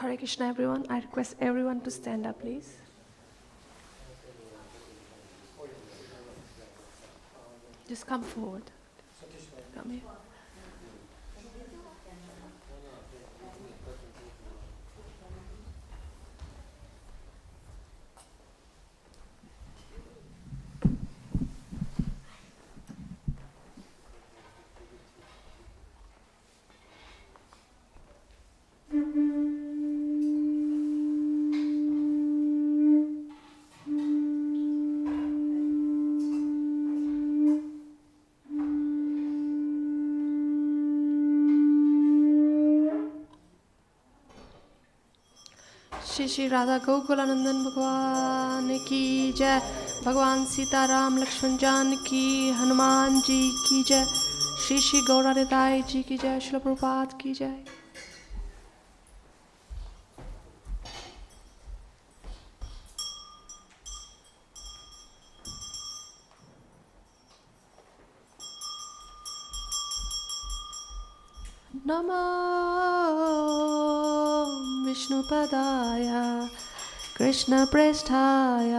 Hare Krishna, everyone. I request everyone to stand up, please. Just come forward. Come here. Shri Shri Radha गोकुलानंदन भगवान की जय। भगवान सीताराम लक्ष्मण जानकी हनुमान जी की जय। श्री श्री गौरानिताय जी की जय। श्रील प्रभुपाद की जय। नमो विष्णुपदाय कृष्णप्रेष्ठाय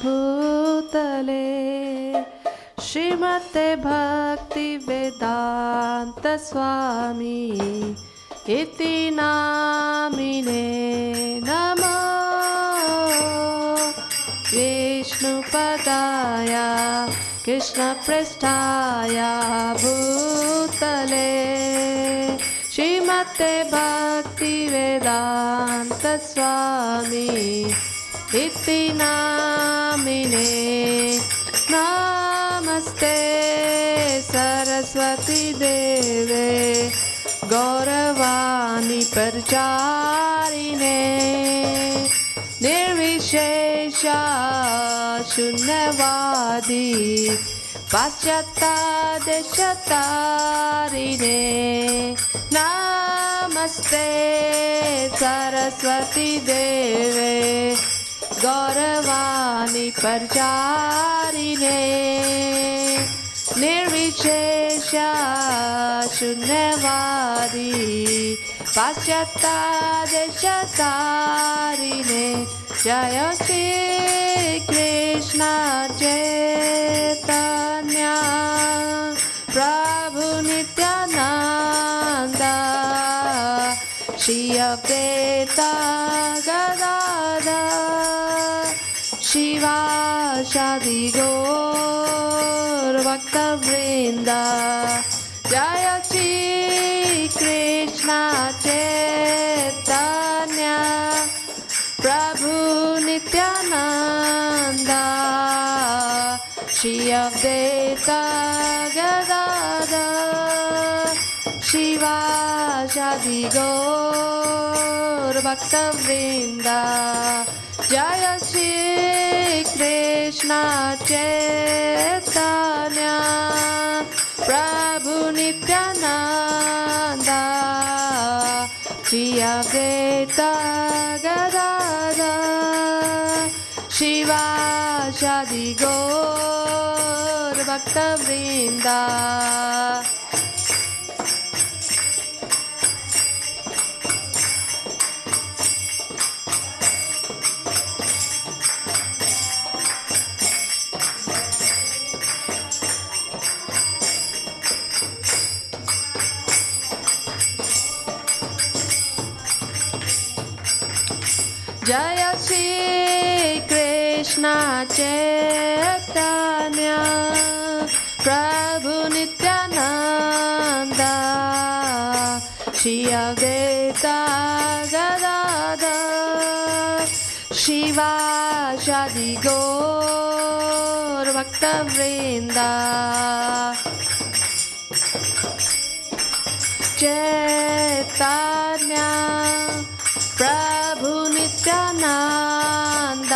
भूतले श्रीमते भक्तिवेदांत स्वामी इति नामिने। नमो विष्णुपदाय कृष्णप्रेष्ठाय भूतले श्रीमते भक्तिवेदांत स्वामी इति नामिने। नमस्ते सरस्वती देवे गौरवाणी प्रचारिणे निर्विशेष शून्यवादी पाश्चात्यादेशतारिणे। नमस्ते सरस्वती देवे गौरवाणी प्रचारिणे निर्विशेष शून्यवादी पाश्चात्यादेशतारिणे। जय श्री कृष्ण चैतन्य प्रभु नित्यानंद श्री अद्वैत गदाधर शिवासादि गौर भक्तवृंद। जय श्री कृष्ण चैतन्य प्रभु नित्यानंद श्री अद्वैत गदाधर शिवासादि गौर भक्तवृंद। जय श्री कृष्ण चैतन्य प्रभु नित्यानंद श्री अद्वैत गदाधर शिवासादि गौर भक्तवृंद। जय श्री कृष्ण चैतन्य प्रभु नित्यानंद श्री अद्वैत गदाधर शिवासादि गौर भक्तवृंद। चैतन्य प्रभु नित्यानंद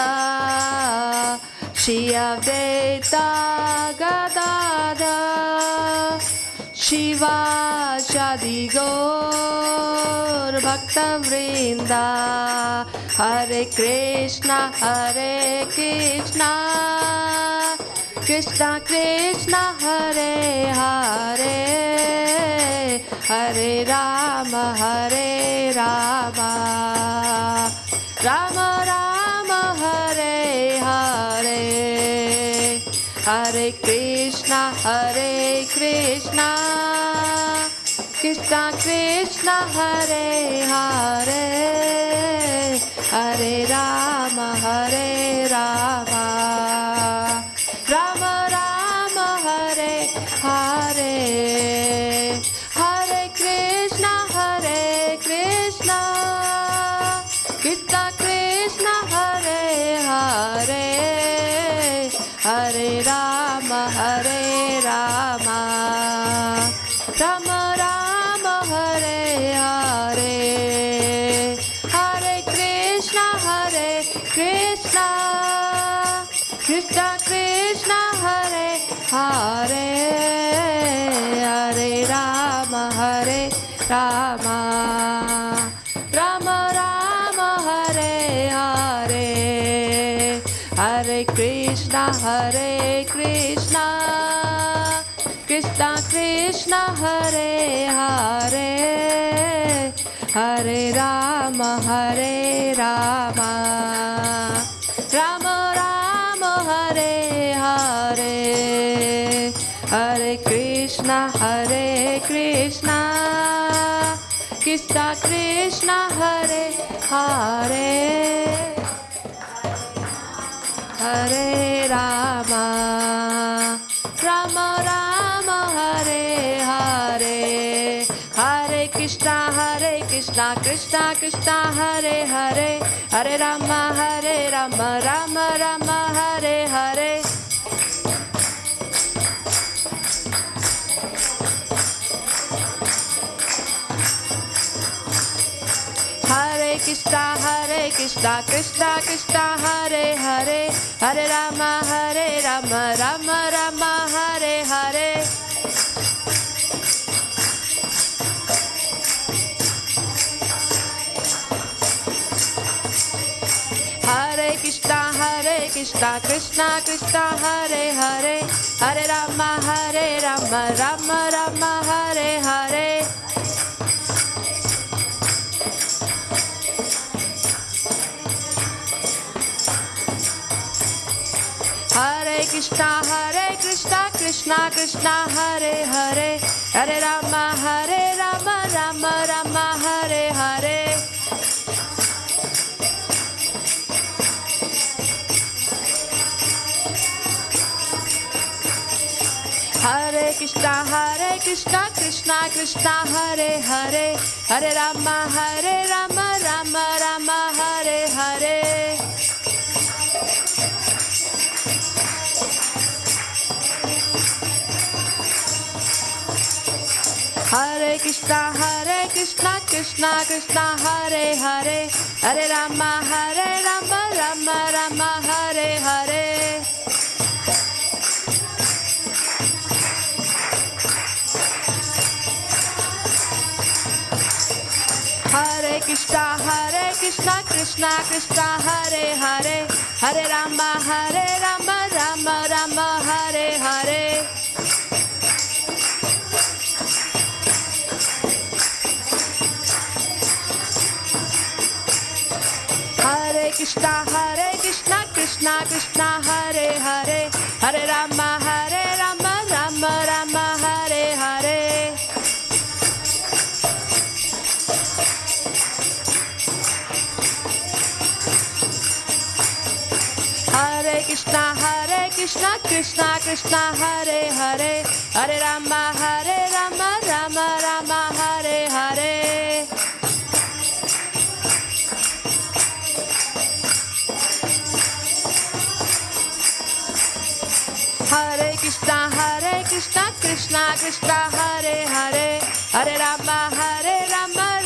श्री अद्वैत गदाधर शिवासादि गौर भक्तवृंद। हरे Krishna Krishna Krishna Hare Hare Hare Ram Rama Rama Hare Hare, Hare Krishna Krishna Krishna Hare Hare, Hare Rama Rama, Rama Rama Hare Hare, Hare Krishna Krishna Krishna Hare Hare, Hare Rama Rama, Rama Rama Hare Hare, Hare Krishna Krishna Krishna Hare Hare, Hare Rama Rama, Rama Rama Hare Hare, Hare Krishna Krishna Krishna Hare Hare, Hare Rama Rama, Rama Rama Hare Hare, Hare Krishna Krishna Krishna Hare Hare, Hare Rama Rama Rama Hare Hare, Hare Krishna Krishna Krishna Hare Hare, Hare Rama Rama Rama Hare Hare, Hare Krishna Krishna Krishna Hare Hare, Hare Rama Rama Rama Hare Hare, Hare Krishna Krishna Krishna Hare Hare, Hare Rama Rama Rama Hare Hare, Hare Krishna Krishna Krishna Hare Hare, Hare Rama Rama Rama Hare Hare, Hare Krishna Krishna Krishna Hare Hare, Hare Rama Rama Rama Hare Hare, Hare Krishna Krishna Krishna Hare Hare, Hare Rama Rama Rama Hare Hare, Hare Krishna Krishna Krishna Hare Hare, Hare Rama Rama Rama Hare Hare, Hare Krishna Krishna Hare Hare, Hare Rama Rama Rama Hare Hare, Hare Krishna Krishna Hare Hare, Hare Rama Rama Rama Hare Hare, Hare Krishna Krishna Hare Hare, Hare Rama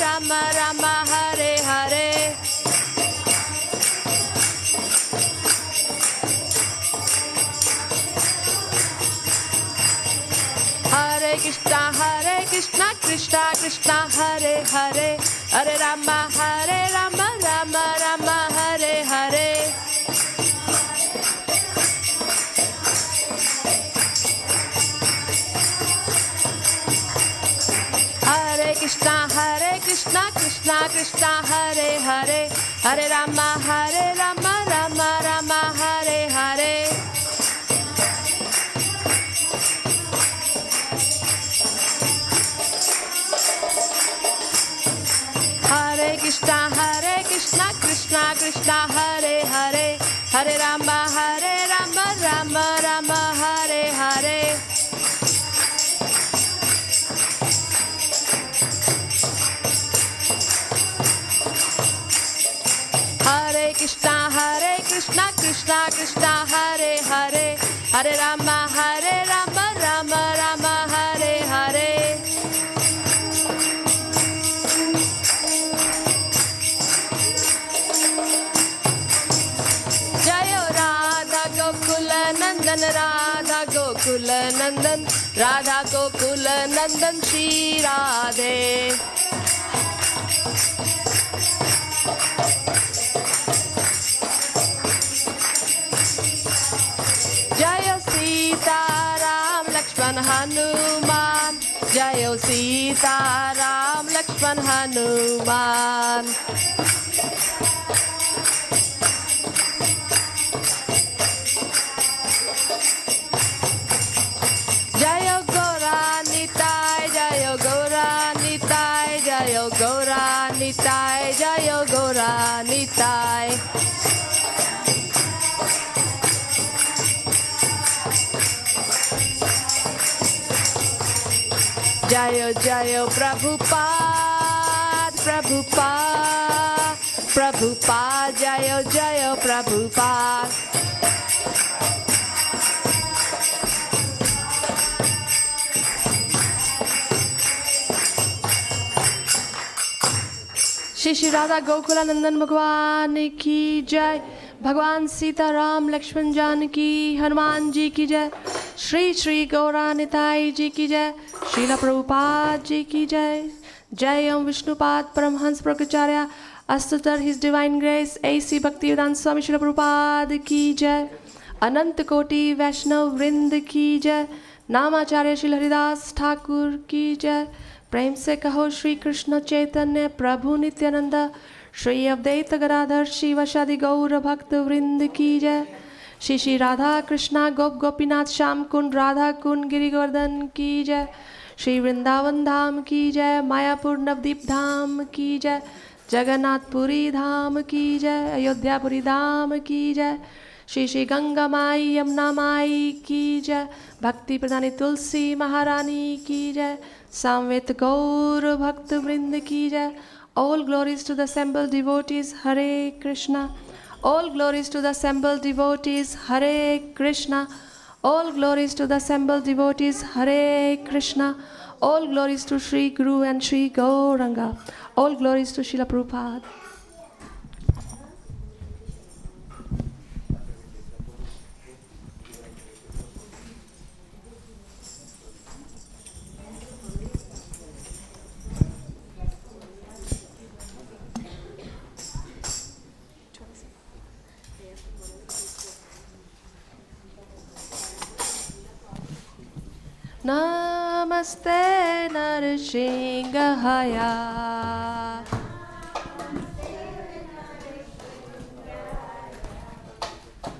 Rama Rama Hare Hare, Hare Krishna Krishna Hare Hare, Hare Rama Rama Rama Hare Hare, Hare Krishna Krishna Hare Hare, Hare Rama, Rama Rama, Hare Hare. Hare Krishna, Krishna Krishna, Hare Hare. Hare Rama, Rama Rama, Hare Hare. Hare Krishna, Krishna Krishna, Hare Hare. Hare Rama, Rama Rama, Hare Hare. Jayo Radha Gokula Nandan, Radha Gokula Nandan, Radha Gokula Nandan, Shri Radhe. Jayo Sita Ram Lakshman Hanuman, Jayo Sita Ram Lakshman Hanuman. Jayo Gauranitai, Jayo Gauranitai, Jayo Gauranitai, Jayo Gauranitai. Jayo Jayo Prabhupada, Prabhupada, Prabhupada, Jayo Jayo Prabhupada. Shri Shri Radha Gokula Nandan Bhagwan ki jai. Bhagwan Sita Ram Lakshman Janaki Hanuman ji ki jai. Shri Shri Gauranitai ji ki jai. Srila Prabhupada ji ki jai. Jai Om Vishnupad Paramhans Prakacharya Astutar His Divine Grace A.C. Bhaktivedanta Swami Srila Prabhupada ki jai. Anant Koti Vaishnav Vrind ki jai. Namacharya Srila Haridas Thakur ki jai. प्रेम से कहो श्री कृष्ण चैतन्य प्रभु नित्यानंद श्री अवधेत गदाधर शिव शादि गौर भक्त वृंद की जय। श्री श्री राधा कृष्णा गोप गोपीनाथ श्याम कुंड राधा कुंड गिरिवर्धन की जय। श्री वृंदावन धाम की जय। मायापुर नवदीप धाम की जय। जगन्नाथपुरी धाम की जय। अयोध्यापुरी धाम की जय। श्री श्री गंगा माई यमुना माई की जय। भक्ति प्रधानी तुलसी महारानी की जय। Samvit Gaur Bhakt Vrind ki jai. All glories to the assembled devotees, Hare Krishna. All glories to the assembled devotees, Hare Krishna. All glories to the assembled devotees, Hare Krishna. All glories to Sri Guru and Sri Gauranga. All glories to Srila Prabhupada. Namaste Narsingahaya.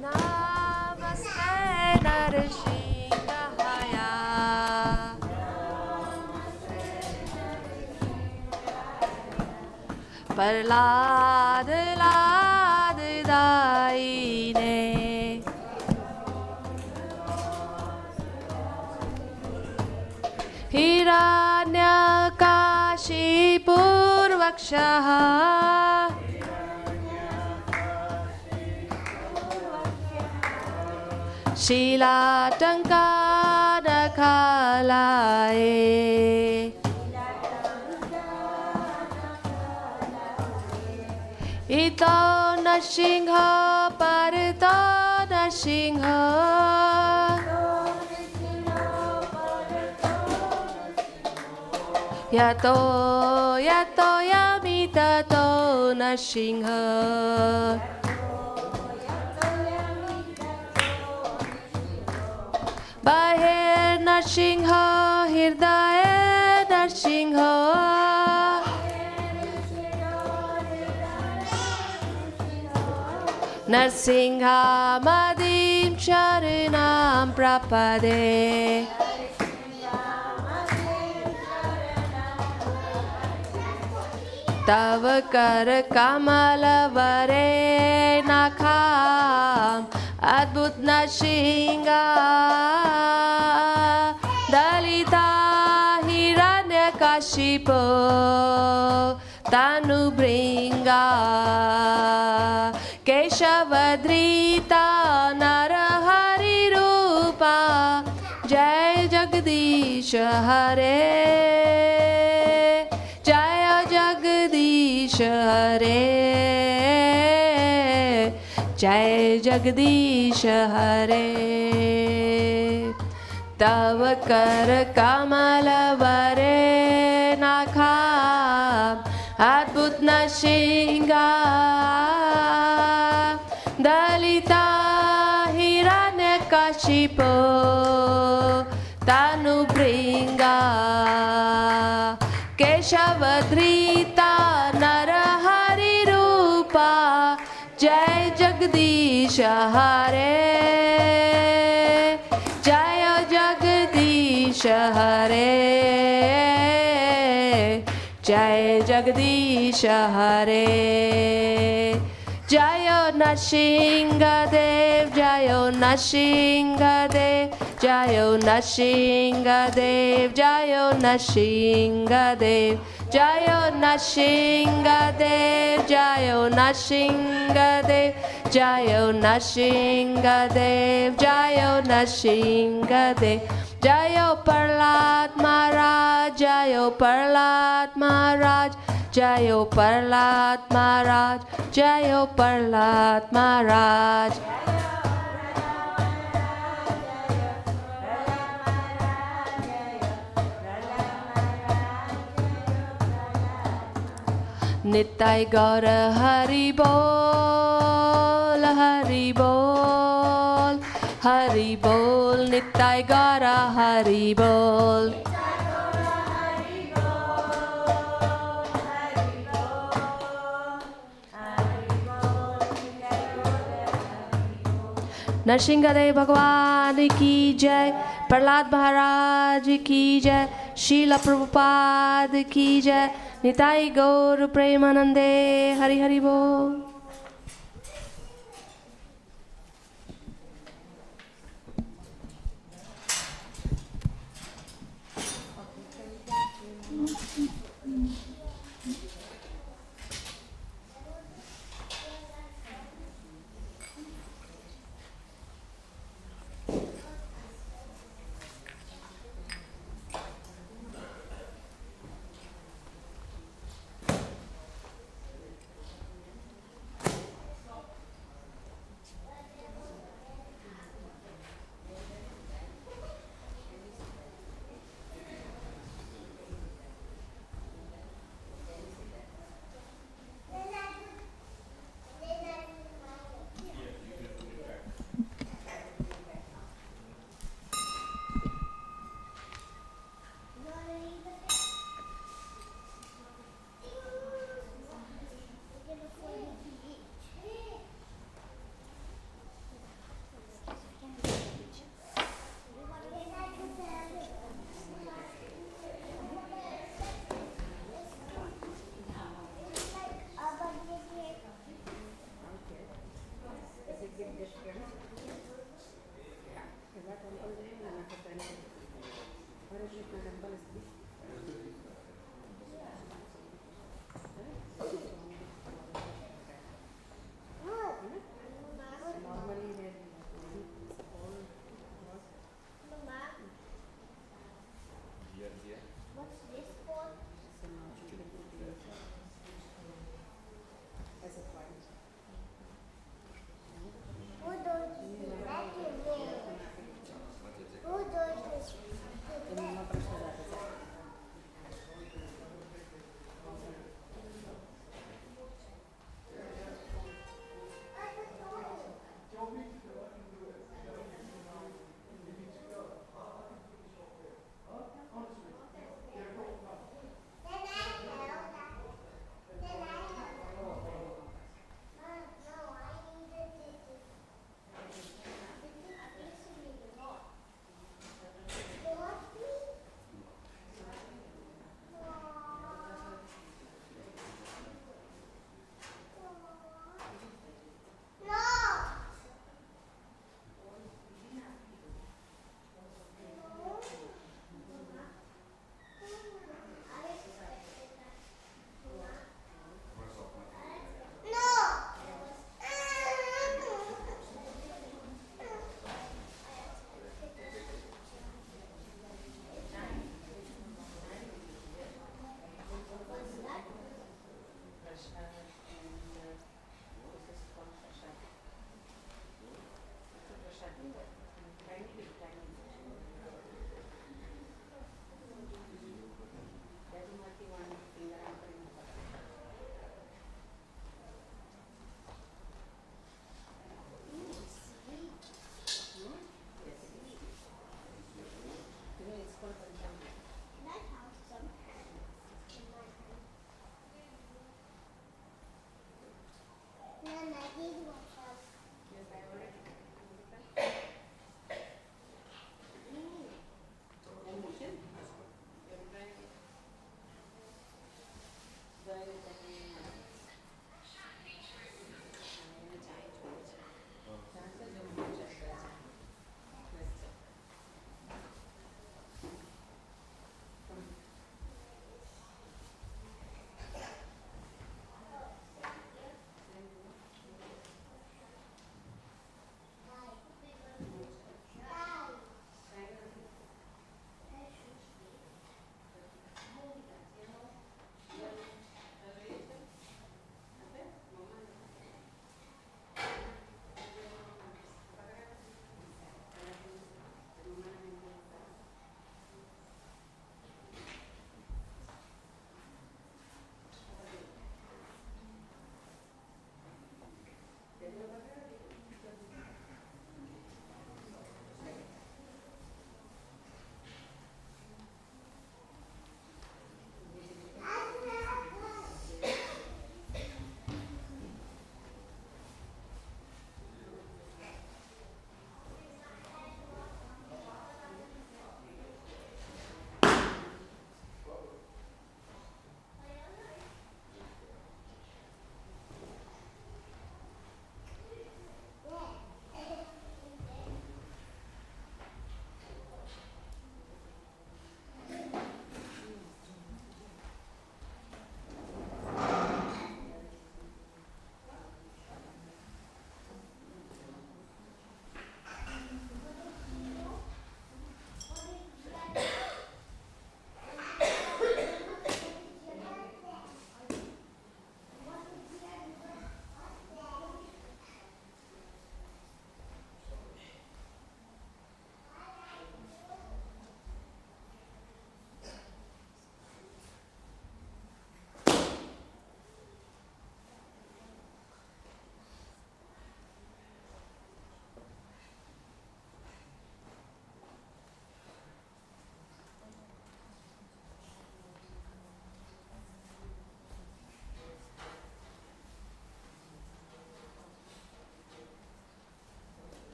Namaste Narsingahaya. Prahlad Lad Daine. Hiranyakashipurvakshaha Shilatangkadakalaye Ito Nasingha Parito Nasingha Yato yato yamita to Nasingha Bahir Nasingha Hirdaya Nasingha Narsinghamadim Sharanam Prapade. Tava kar kamala vare nakham adbhut Narsinga Dalita Hiranyakashipo Tanu Bringa Keshavadrita Narahari Rupa Jai Jagdish Hare Jaya Jagdish Hare Jai Jagdish Hare Tav kar kamala vare nakham adbhut Narsinga Dalita Hiranyakashipo Tanu Bringa Keshavadrita Narahari Rupa Jai Jagdish Hare Jaya Jagdish Hare Jai Jagdish Hare Jayo Narsingadev Jayo Narsingadev Jayo Narsingadev Jayo Narsingadev Jayo Narsingadev Jayo Narsingadev Jayo Narsingadev Jayo Narsingadev Jayo Prahlad Maharaj Jayo Prahlad Maharaj Jayo Prahlad Maharaj Jayo Prahlad Maharaj Nitai Gaura Hari Bol Hari Bol Hari Bol Nitai Gaura Hari Bol Narsingadev Bhagwan ki jai, Prahlad Maharaj ki jai, Srila Prabhupada ki jai, Nitai Gaur Premanande, Hari Hari Bol.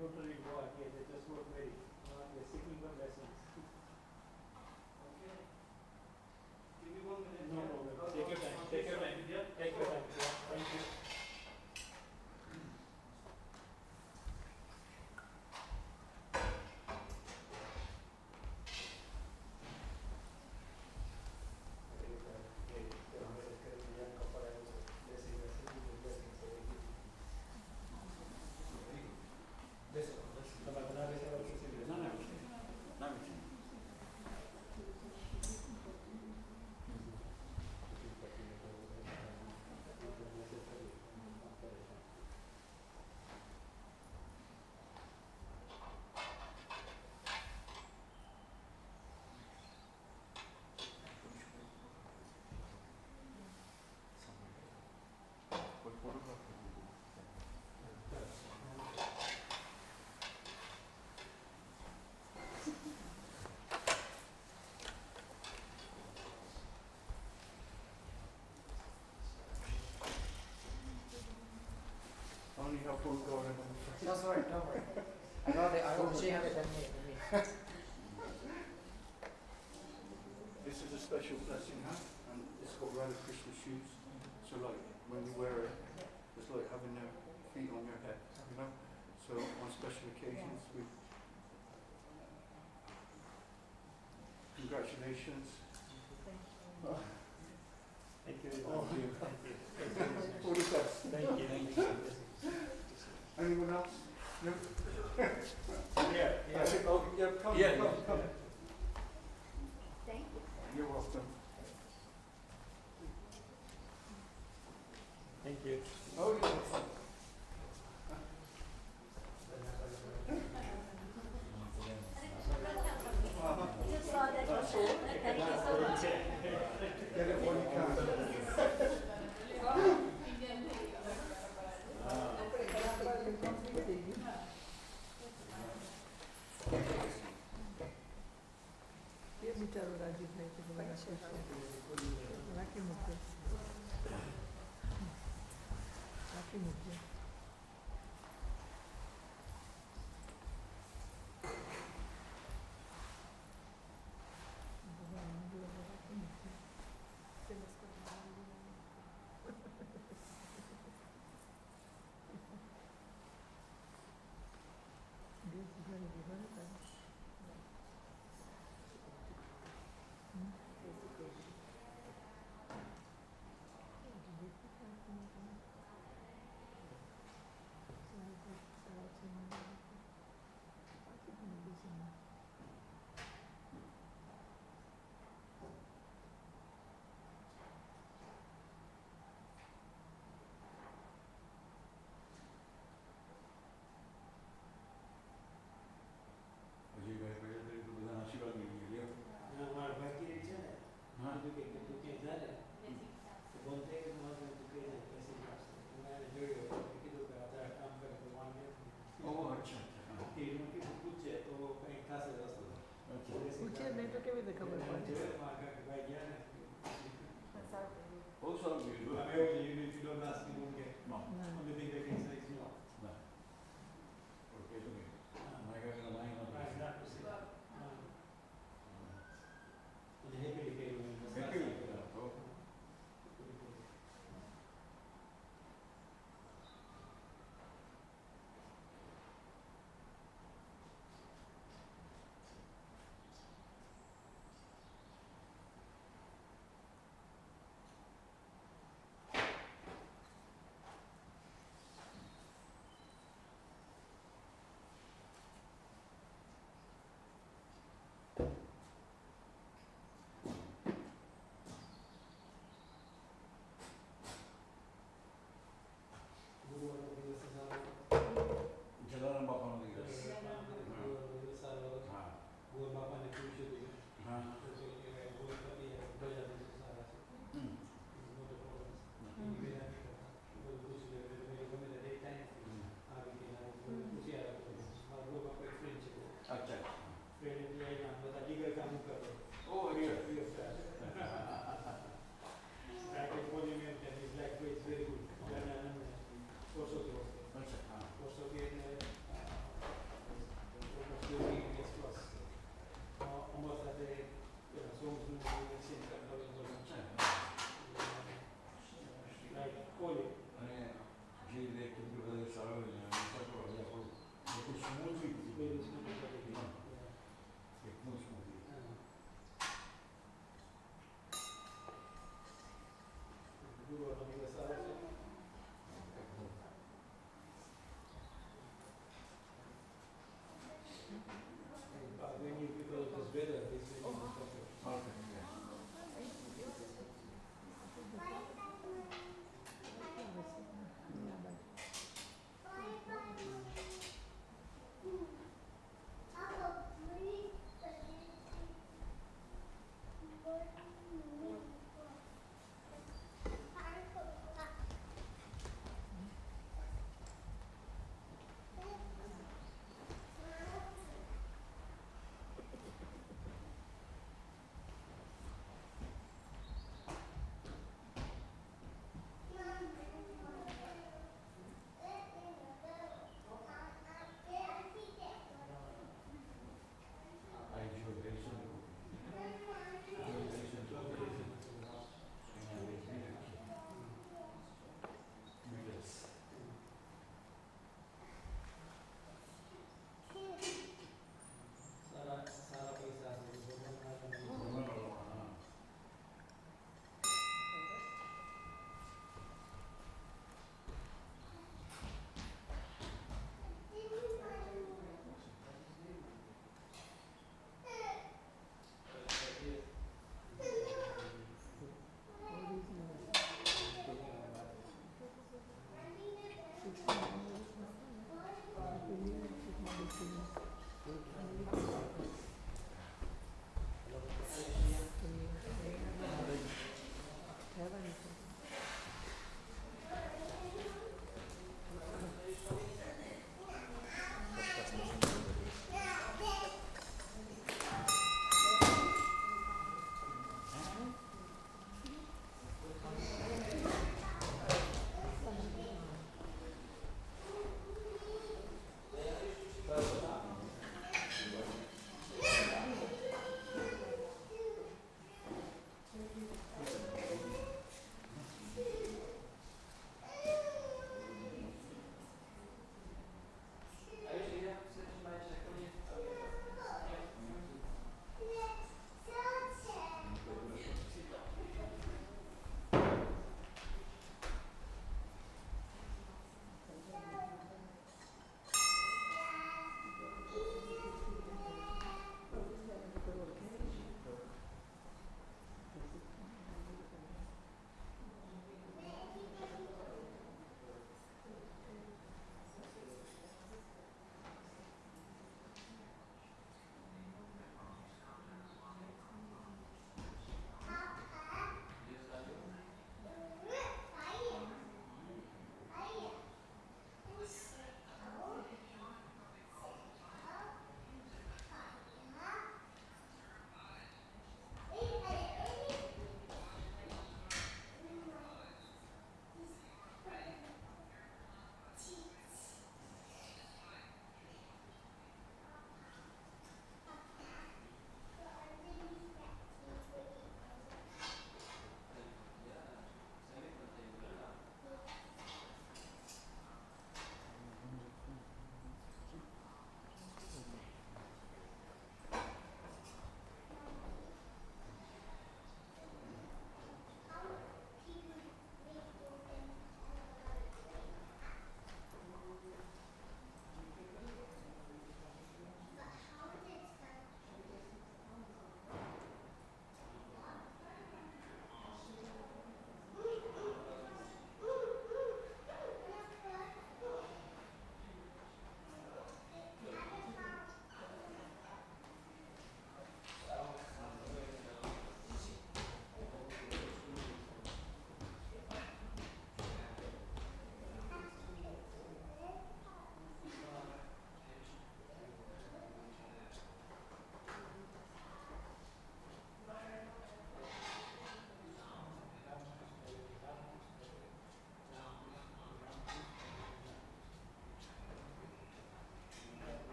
totally what? Yeah, they just not ready. They're seeking for lessons. Okay. Give me 1 minute. No problem. Take your time. Take your time. Yeah. Take your time. Yeah. Thank you. Only have one going on. That's all right, don't worry. I want to see how it done me. This is a special blessing hat, and it's got rather Christmas shoes. So like when you wear it, it's like having your feet on your head, you know. So on special occasions, we congratulations. Thank you. Oh, Thank you. all the best. Thank you. Thank you. Anyone else? No. Yeah. Oh, yeah. Come. Yeah, Come. yeah. Come. Thank you. You're welcome. Thank you. Oh, you're welcome. Just saw that before. Thank you so much. Get it when you can. हमारा बाकी रिचा है हाँ तो क्या जाने तो बोलते हैं कि हमारे तो क्या जाने कैसे करते हैं मैं जो ये कि तो करता है काम करके तो मान गया Oh, अच्छा अच्छा. तीनों की कुछ है तो कहीं खास है दोस्तों अच्छा. पूछिए नहीं तो क्या भी देखा मैं जो है मार्का के भाई ज्ञान है Also, you I mean, if you don't ask, you don't get. No. Only thing they can say is no. No. Okay, okay. I got a line on Right, this. not to say. And happily came in the Thank you. Oh. Jalaram Bapa no digas. हाँ. हाँ. अच्छा. Oh, अच्छा. अच्छा. हाँ.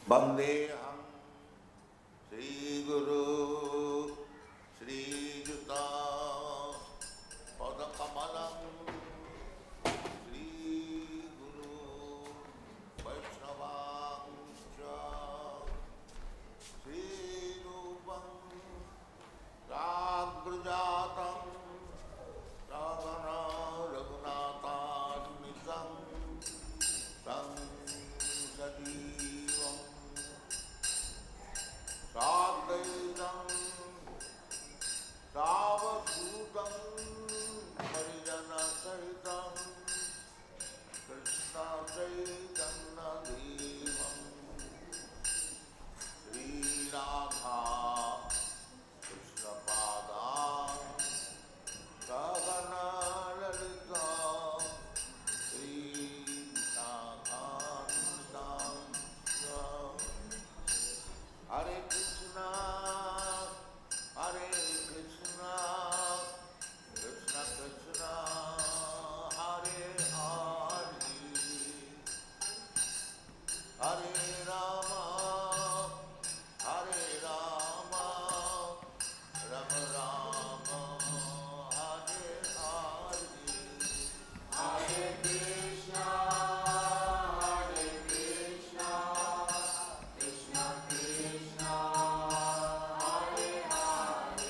Vandeham Sri Guru Sri Juta Padakamalam Sri Guru Vaishnavangscha Sri Rupam Sagrajatam Sagana Raghunathanisham Tam Sadivam Sadaitam Savasutam Parijana Sahitam Krishna Chaitanya Devam Sri Radha Krishna Padam Sagana Lalita Sri Radhanandam Hare Krishna Hare Krishna Krishna Krishna Hare Hare Hare Rama Hare Rama Rama Rama Hare Hare Hare Krishna Hare Krishna Krishna Krishna Hare Hare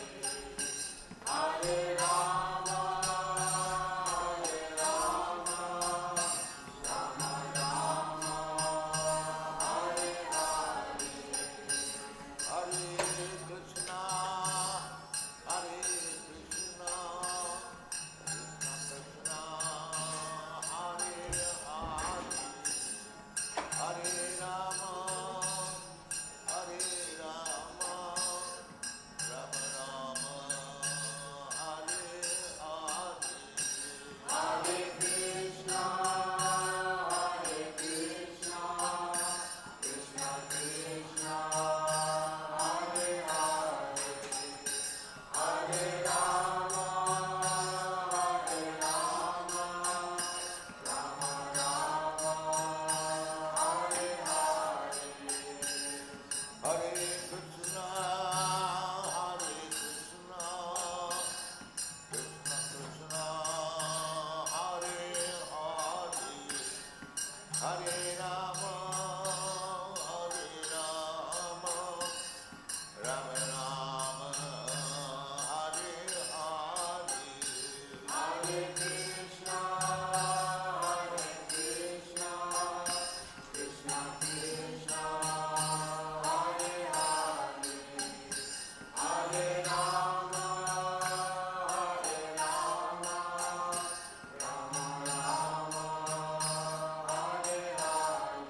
Hare Rama Hare Rama Rama Rama Hare Hare Hare Krishna Hare Krishna Krishna Krishna Hare Hare Hare Rama Hare Rama Rama Rama Hare Hare Hare Krishna Hare Krishna Krishna Krishna Hare Hare Hare Rama Hare Rama Rama Rama Hare Hare Hare Krishna Hare Krishna Krishna Krishna Hare Hare Hare Rama Hare Rama Rama Rama Hare Hare Hare Krishna Hare Krishna Krishna Krishna Hare Hare Hare Rama Hare Rama Rama Rama Hare Hare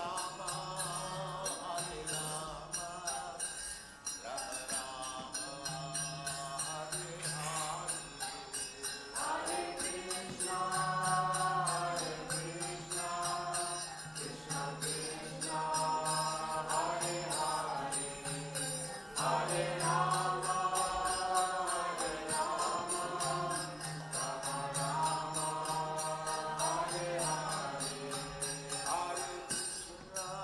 Rama, Hare Rama, Rama Rama, Hare Hare, Hare Krishna, Krishna Krishna, Hare Hare, Hare Rama, Hare Rama, Rama Rama, Hare Hare, Hare Krishna,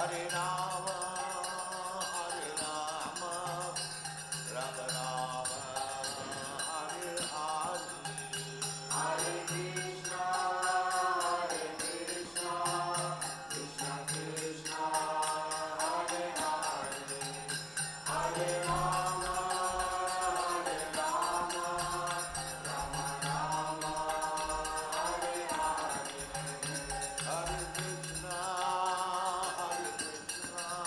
Hare Rama, Rama Rama, Hare Hare, Hare Krishna, Krishna Krishna, Hare Hare, Hare Rama, Rama Rama, Hare Hare, Hare Krishna, Krishna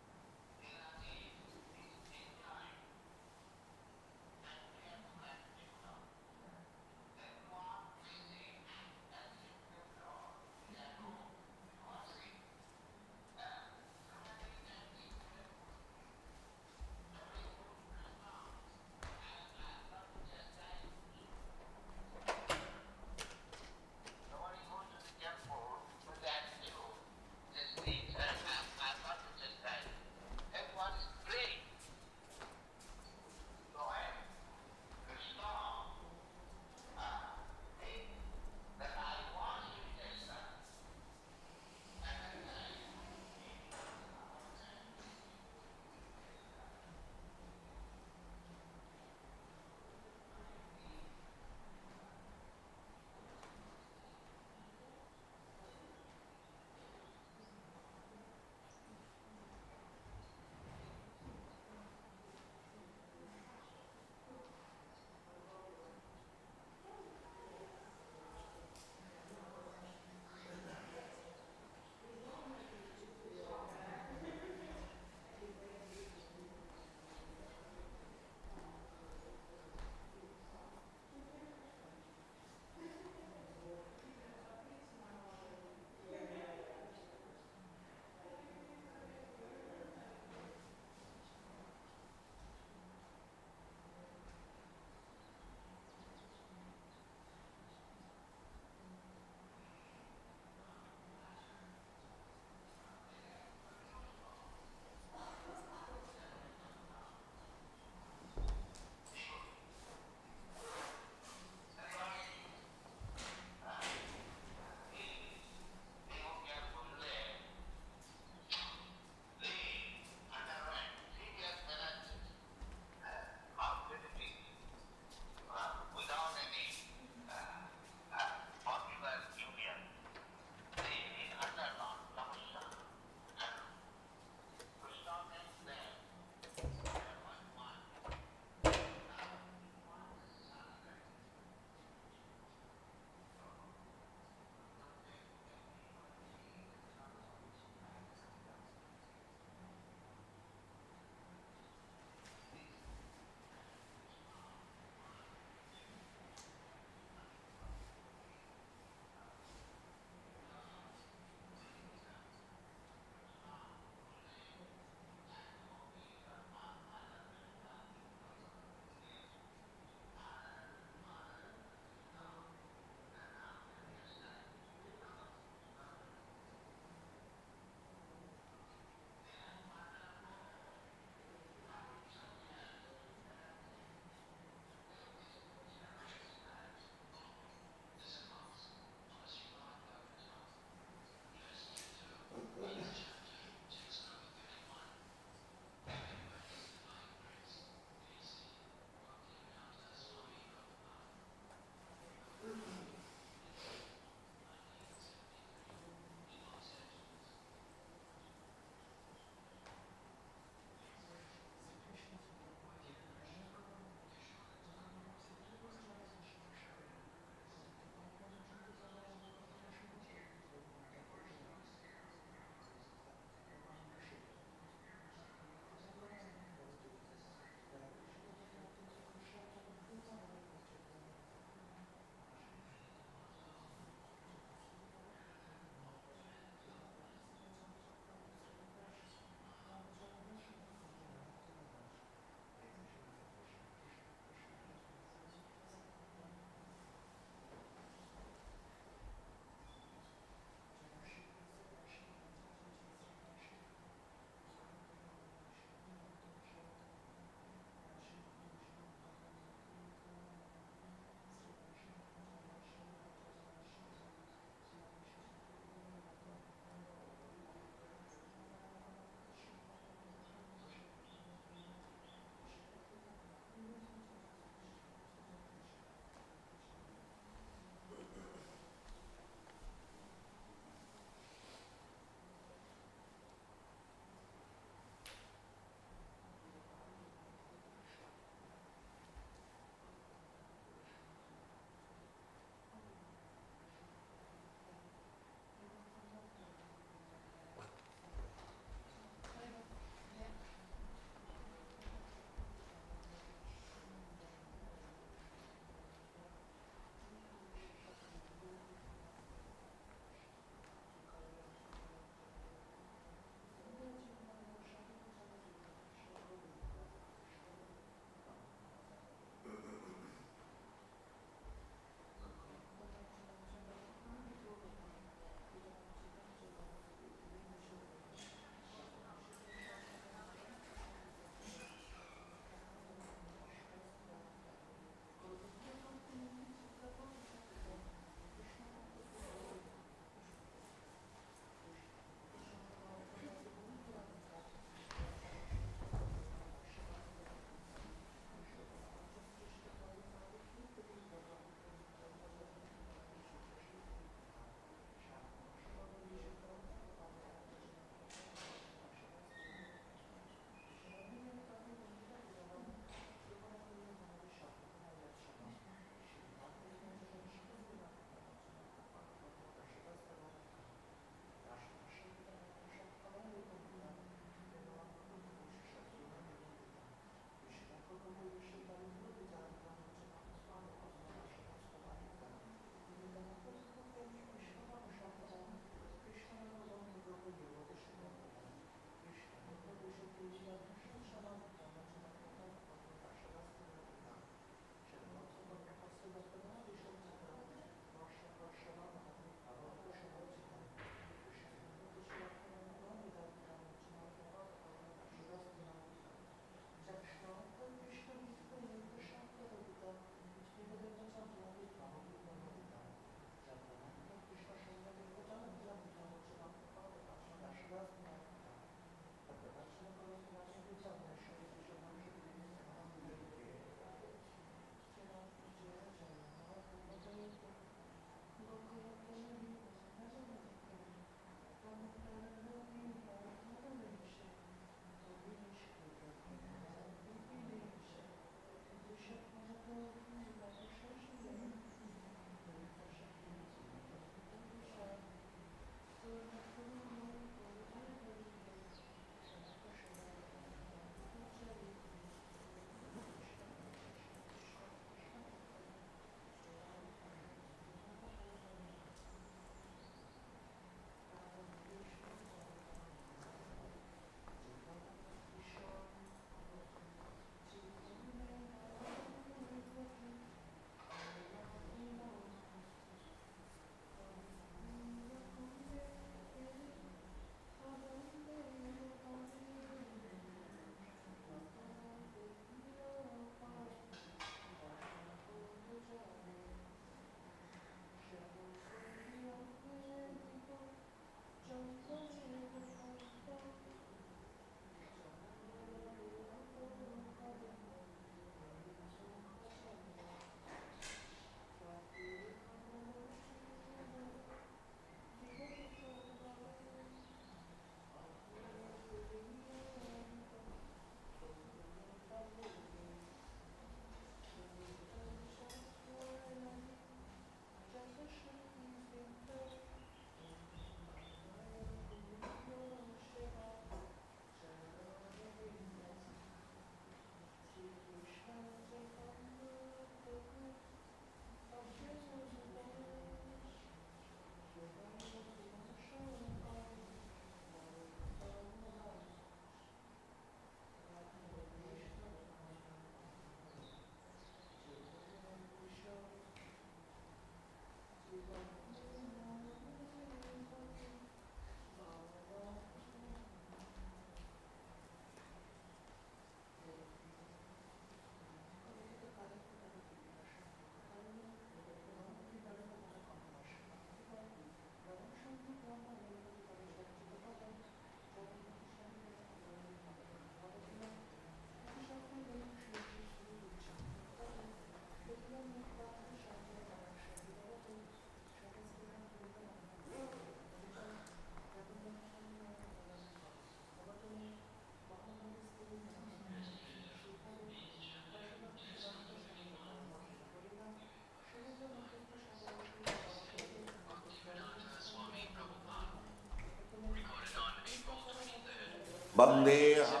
Vandeham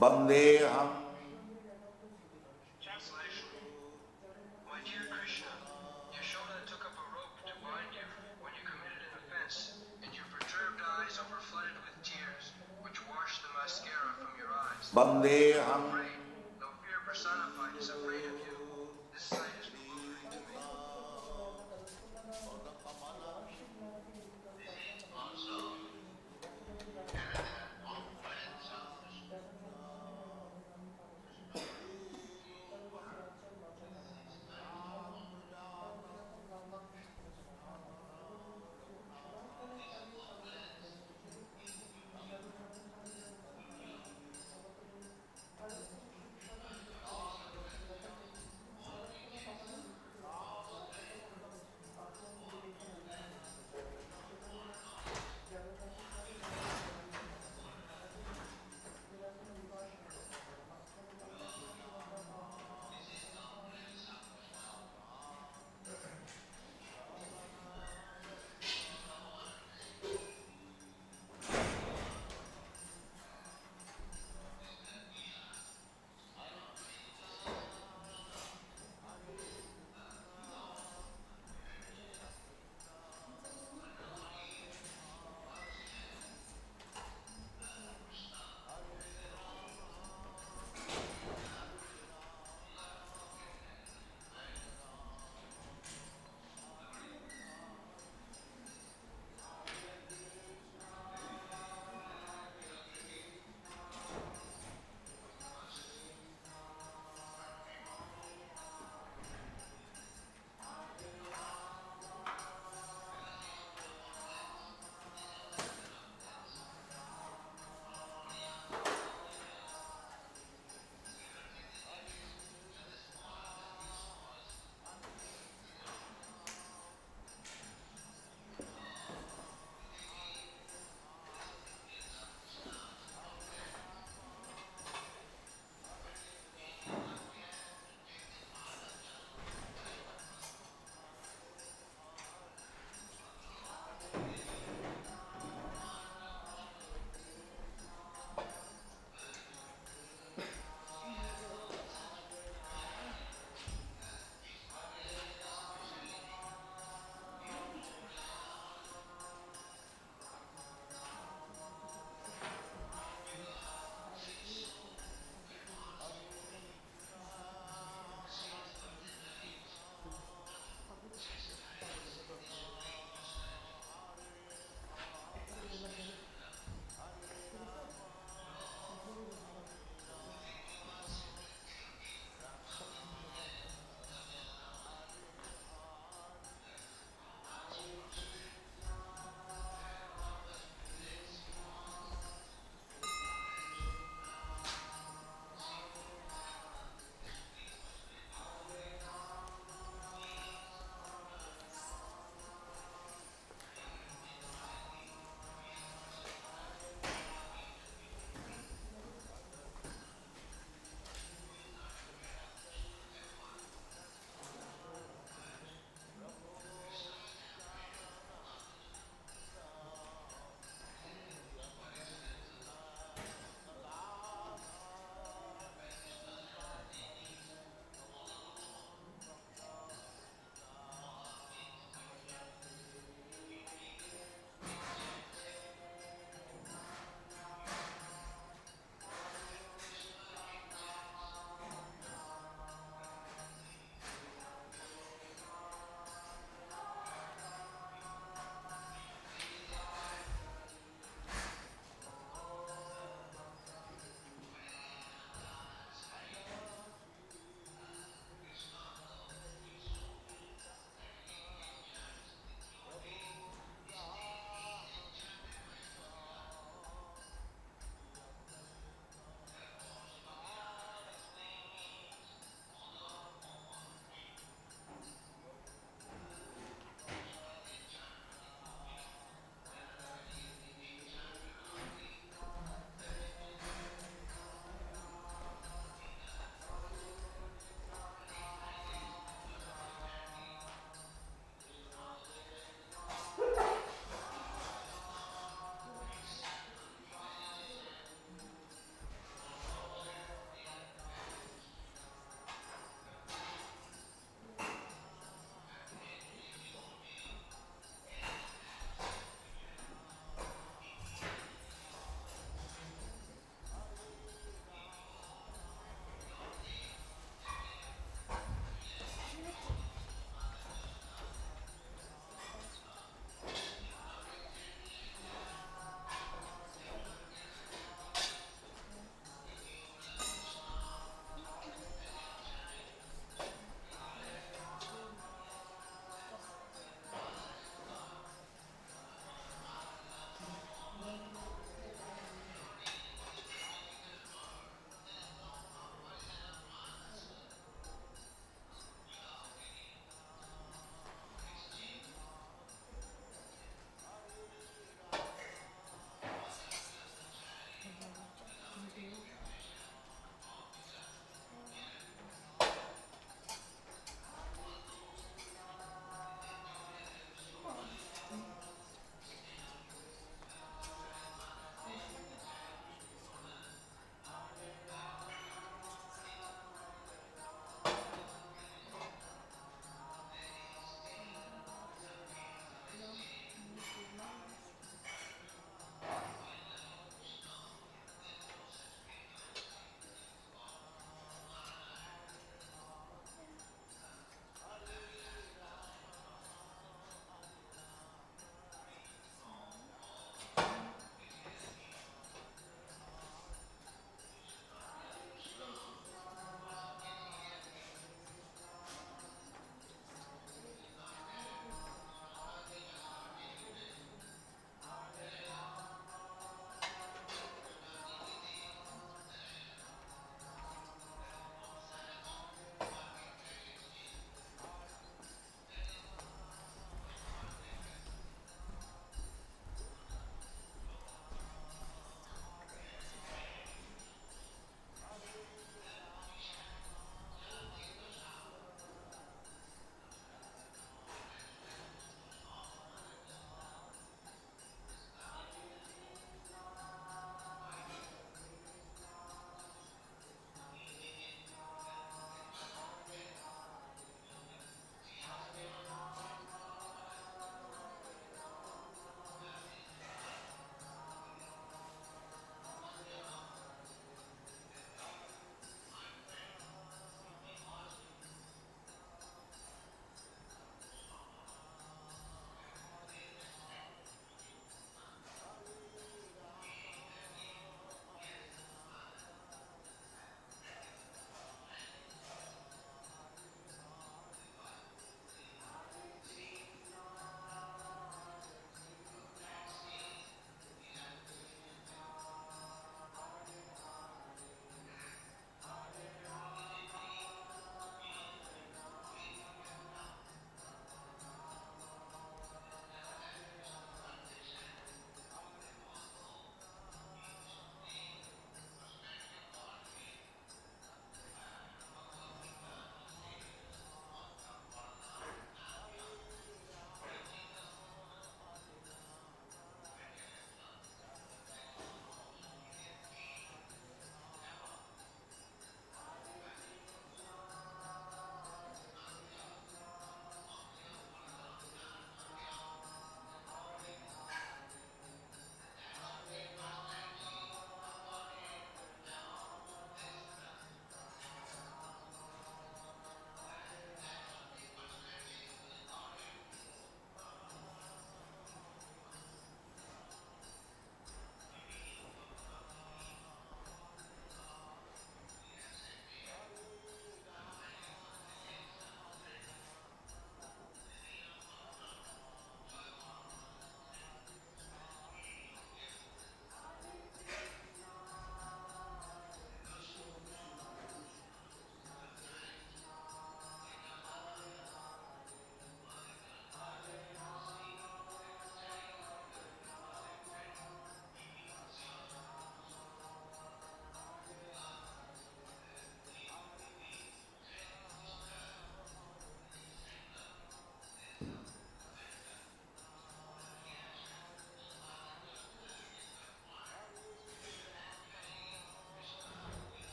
Vandeham Translation. My dear Krishna, Yashoda took up a rope to bind you when you committed an offense, and your perturbed eyes overflooded with tears, which washed the mascara from your eyes. Vandeham Afraid, though fear personified is afraid of you. This sight is bewildering to me.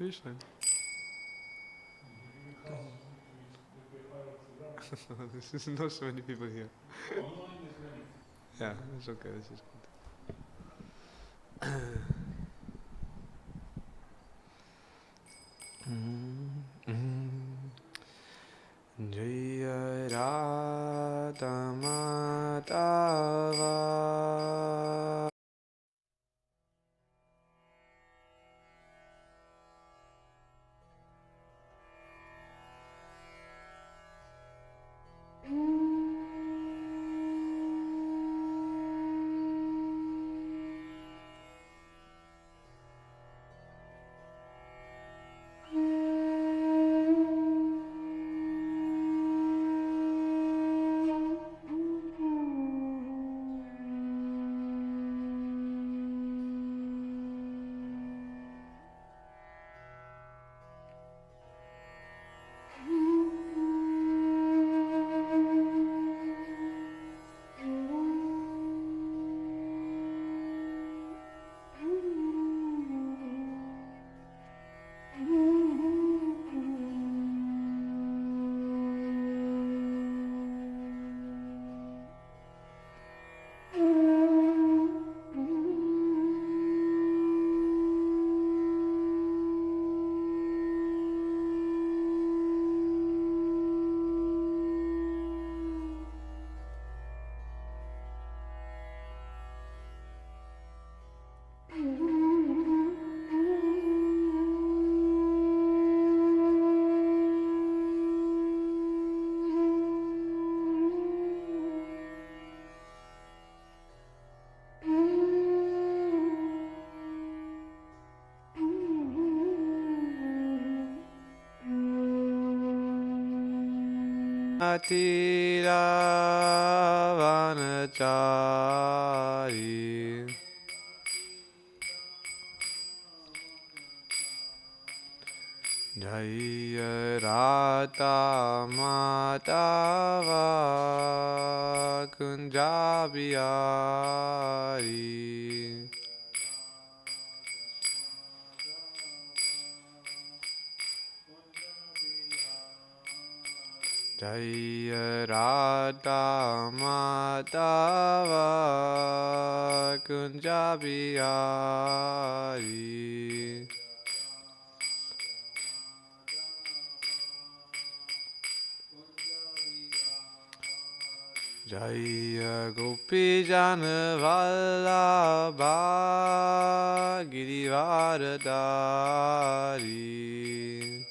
Finish line. This is not so many people here. Yeah, it's okay. This is good. Jaya Radha Madhava. Tiravanachari Jaya Radha Madhava Kunjabiyari Jaya Radha Madhava Kunjabiyari Jaya Gopi Jana Vallabha Girivaradari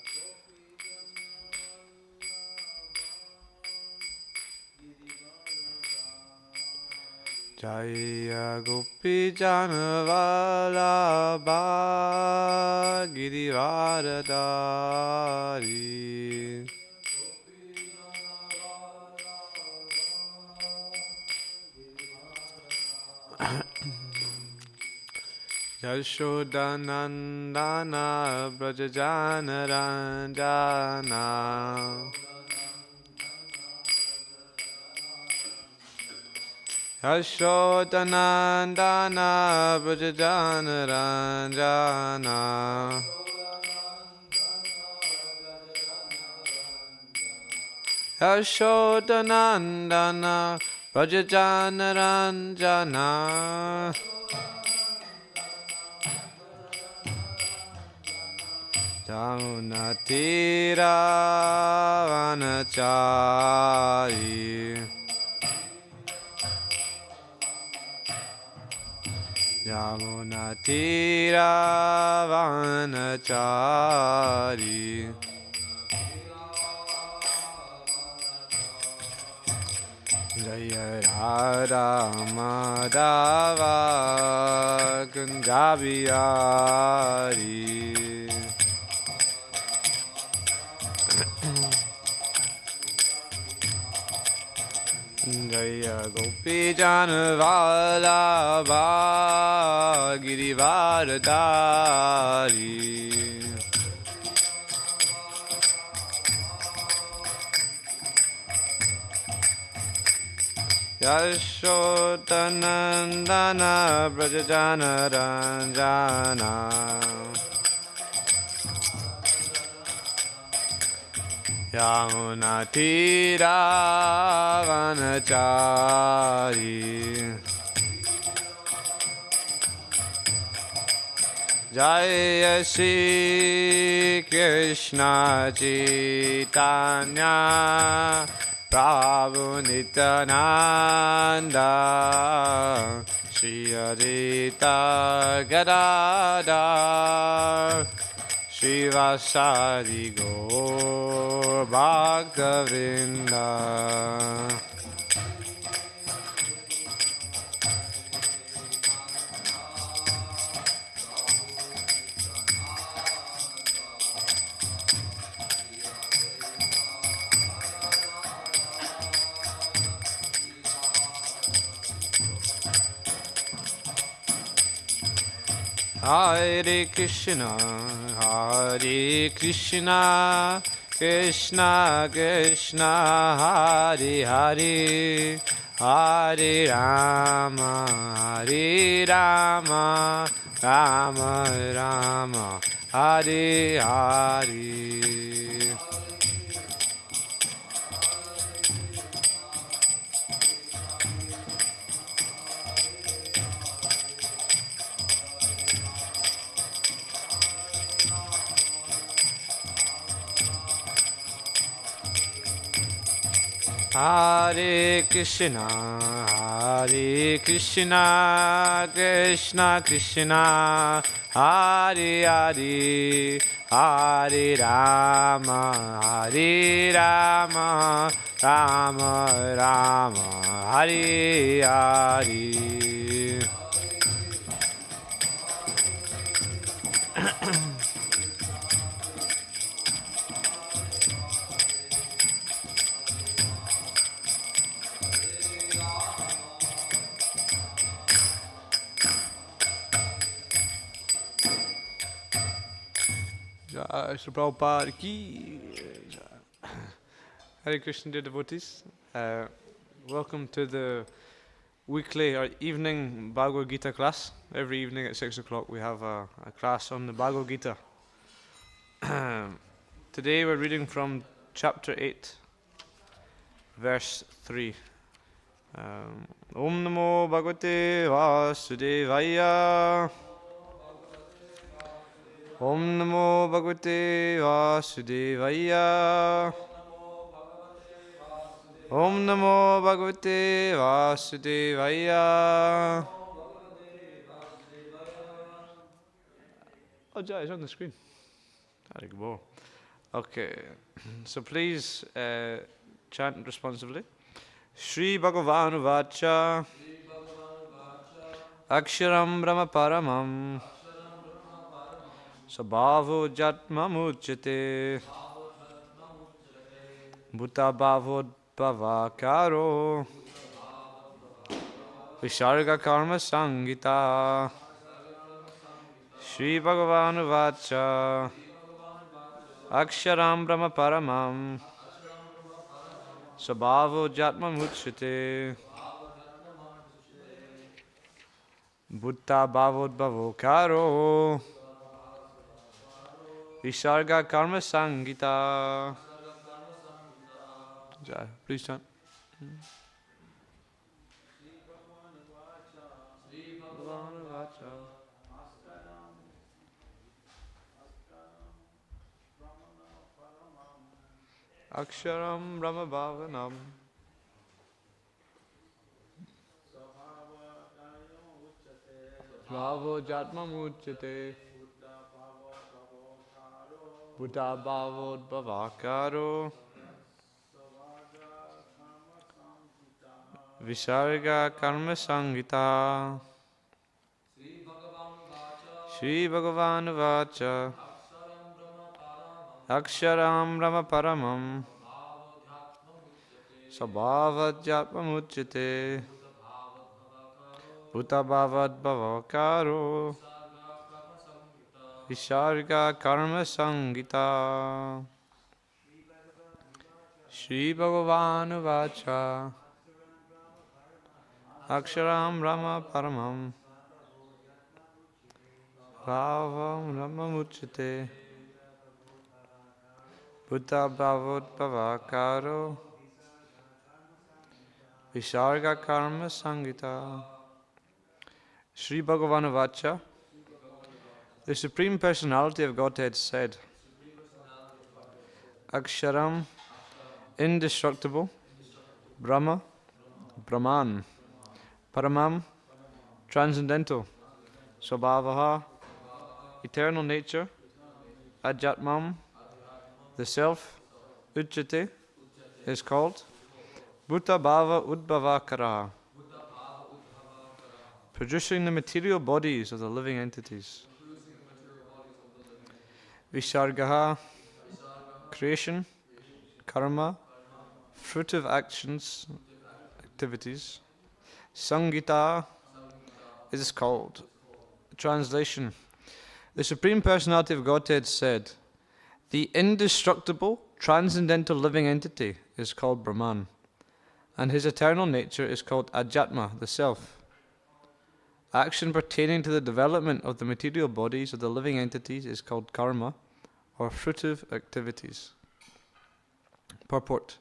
Jaya Gopi Jana Vallabha Girivaradari Yashodanandana Brajajana Ranjana Yashodanandana Brajajana Ranjana Yashodanandana Brajajana Ranjana Jamunatiravanachari Jamunatiravanachari Jaya Radha Madhava Kunjabiyari Jaya Gopi Jana Vallabha Girivaradari Yashodanandana Brajajana Ranjana Yamunatiravanachari Jaya Shri Krishna Chaitanya Prabhu Nityananda Shri Advaita Gadadhar Shivasari Gaur Bhaktivedanta Hare Krishna, Krishna Krishna, Hare Hare, Hare Rama, Rama Rama, Hare Hare. Hare Krishna, Krishna Krishna, Hare Hare, Hare Rama, Rama Rama, Hare Hare. Jai Shri Prabhupada ki Jai. Hare Krishna dear devotees. Welcome to the weekly or evening Bhagavad Gita class. Every evening at 6 o'clock we have a class on the Bhagavad Gita. Today we're reading from chapter 8, verse 3. Om Namo Bhagavate Vasudevaya. Om Namo Bhagavate Vasudevaya. Om Namo Bhagavate Vasudevaya. Oh, Jai, it's on the screen. Okay, so please chant responsively. Shri Bhagavan Vacha Aksharam Brahma Paramam Sabhavo Jatma Muchyate Bhuta Bhavod Bhavakaro Visharga Karma Sangita. Shri Bhagavan Vacha Aksharam Brahma Paramam Sabhavo Jatma Muchyate Bhutta Bhavod Bhavokaro Visarga Karma Sangita. Jai, please chant. Aksharam Brahma Bhavanam Bhavo Jatma Muchyate Buddha Bhavod Bhavakaro Visarga Karma Sangita. Shri Bhagavan Vacha Aksharam Brahma Paramam Sabhavat Jatma Muchyate Bhuta Bhavad Bhavakaro Visarga Karma Sangita. Shri Bhagavan Vacha Aksharam Brahma Paramam Bhavam Brahma Muchyate Buddha Bhavudbhavakaro Visarga Karma Sangita. Sri Bhagavanavacha, the Supreme Personality of Godhead said, Aksharam, indestructible, Brahma, Brahman, Paramam, transcendental, Swabhavaha, eternal nature, Adhyatmam, the self, Uchyate, is called Bhuta Bhava Udbhavakara, producing the material bodies of the living entities. Visargaha, creation, karma, fruit of actions, activities. Sangita is called. Translation. The Supreme Personality of Godhead said, the indestructible, transcendental living entity is called Brahman, and his eternal nature is called Adhyatma, the self. Action pertaining to the development of the material bodies of the living entities is called karma, or fruitive activities. Purport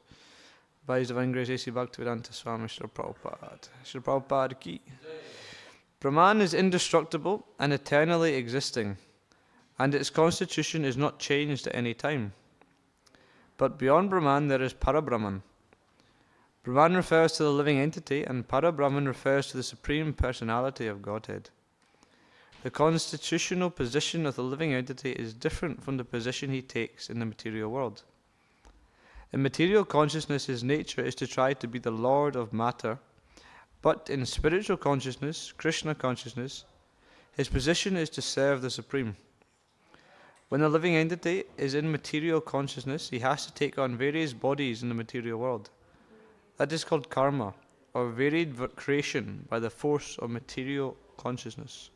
by His Divine Grace A.C. Bhaktivedanta Swami Srila Prabhupada. Srila Prabhupada ki. Brahman is indestructible and eternally existing, and its constitution is not changed at any time. But beyond Brahman there is Parabrahman. Brahman refers to the living entity, and Parabrahman refers to the Supreme Personality of Godhead. The constitutional position of the living entity is different from the position he takes in the material world. In material consciousness, his nature is to try to be the lord of matter, but in spiritual consciousness, Krishna consciousness, his position is to serve the Supreme. When the living entity is in material consciousness, he has to take on various bodies in the material world. That is called karma, or varied creation by the force of material consciousness.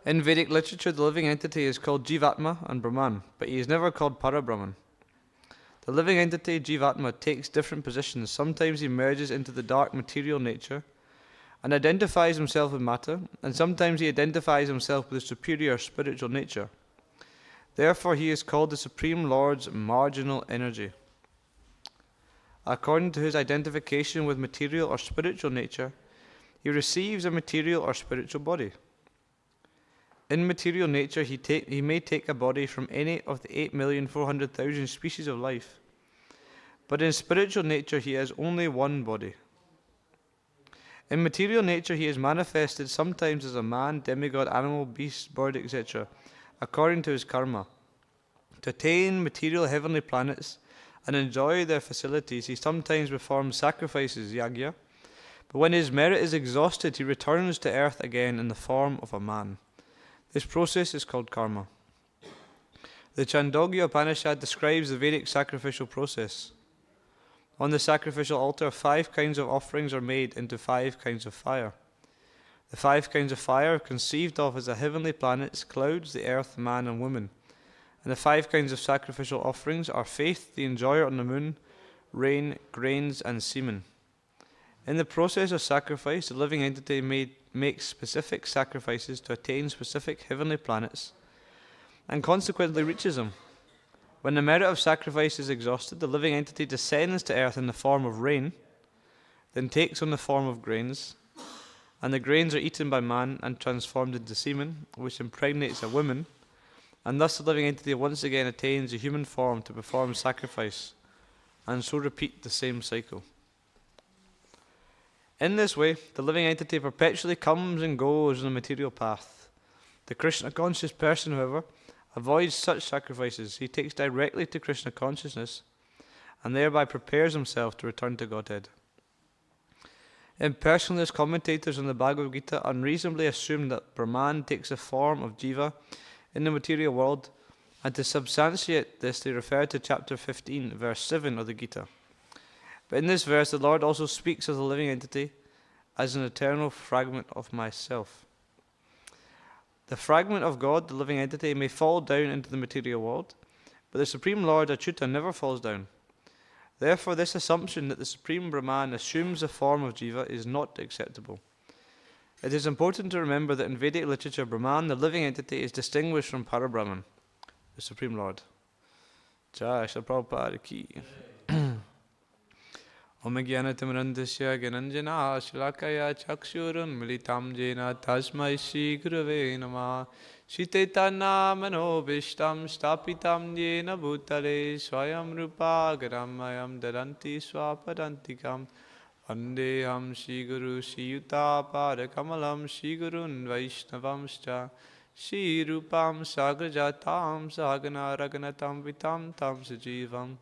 In Vedic literature, the living entity is called Jivatma and Brahman, but he is never called Parabrahman. The living entity, Jivatma, takes different positions. Sometimes he merges into the dark material nature and identifies himself with matter, and sometimes he identifies himself with the superior spiritual nature. Therefore, he is called the Supreme Lord's marginal energy. According to his identification with material or spiritual nature, he receives a material or spiritual body. In material nature, he may take a body from any of the 8,400,000 species of life. But in spiritual nature, he has only one body. In material nature, he is manifested sometimes as a man, demigod, animal, beast, bird, etc., according to his karma. To attain material heavenly planets and enjoy their facilities, he sometimes performs sacrifices, yagya, but when his merit is exhausted, he returns to earth again in the form of a man. This process is called karma. The Chandogya Upanishad describes the Vedic sacrificial process. On the sacrificial altar, 5 kinds of offerings are made into 5 kinds of fire. The 5 kinds of fire are conceived of as the heavenly planets, clouds, the earth, man and woman. And the 5 kinds of sacrificial offerings are faith, the enjoyer on the moon, rain, grains and semen. In the process of sacrifice, the living entity makes specific sacrifices to attain specific heavenly planets, and consequently reaches them. When the merit of sacrifice is exhausted, the living entity descends to earth in the form of rain, then takes on the form of grains, and the grains are eaten by man and transformed into semen, which impregnates a woman, and thus the living entity once again attains a human form to perform sacrifice, and so repeat the same cycle. In this way, the living entity perpetually comes and goes in the material path. The Krishna conscious person, however, avoids such sacrifices. He takes directly to Krishna consciousness and thereby prepares himself to return to Godhead. Impersonalist commentators on the Bhagavad Gita unreasonably assume that Brahman takes the form of Jiva in the material world, and to substantiate this they refer to chapter 15, verse 7 of the Gita. But in this verse, the Lord also speaks of the living entity as an eternal fragment of myself. The fragment of God, the living entity, may fall down into the material world, but the Supreme Lord, Achyuta, never falls down. Therefore, this assumption that the Supreme Brahman assumes the form of Jiva is not acceptable. It is important to remember that in Vedic literature, Brahman, the living entity, is distinguished from Parabrahman, the Supreme Lord. Jai Shri Prabhupada ki. Om Gyanatamrandasya Gyananjana Shalakaya Chakshurun Militam Jena Tasmai Shri Gurave Namah Shri Chaitanya Manobishtam Stapitam Jena Bhutale Swayam Rupa Garamayam Daranti Swapadantikam Vandeham Shri Guru Shri Yuta Padakamalam Shri Gurun Vaishnavamscha Shri Rupam Sagrajatam Sagana Raganatam Vitam Tam Sajivam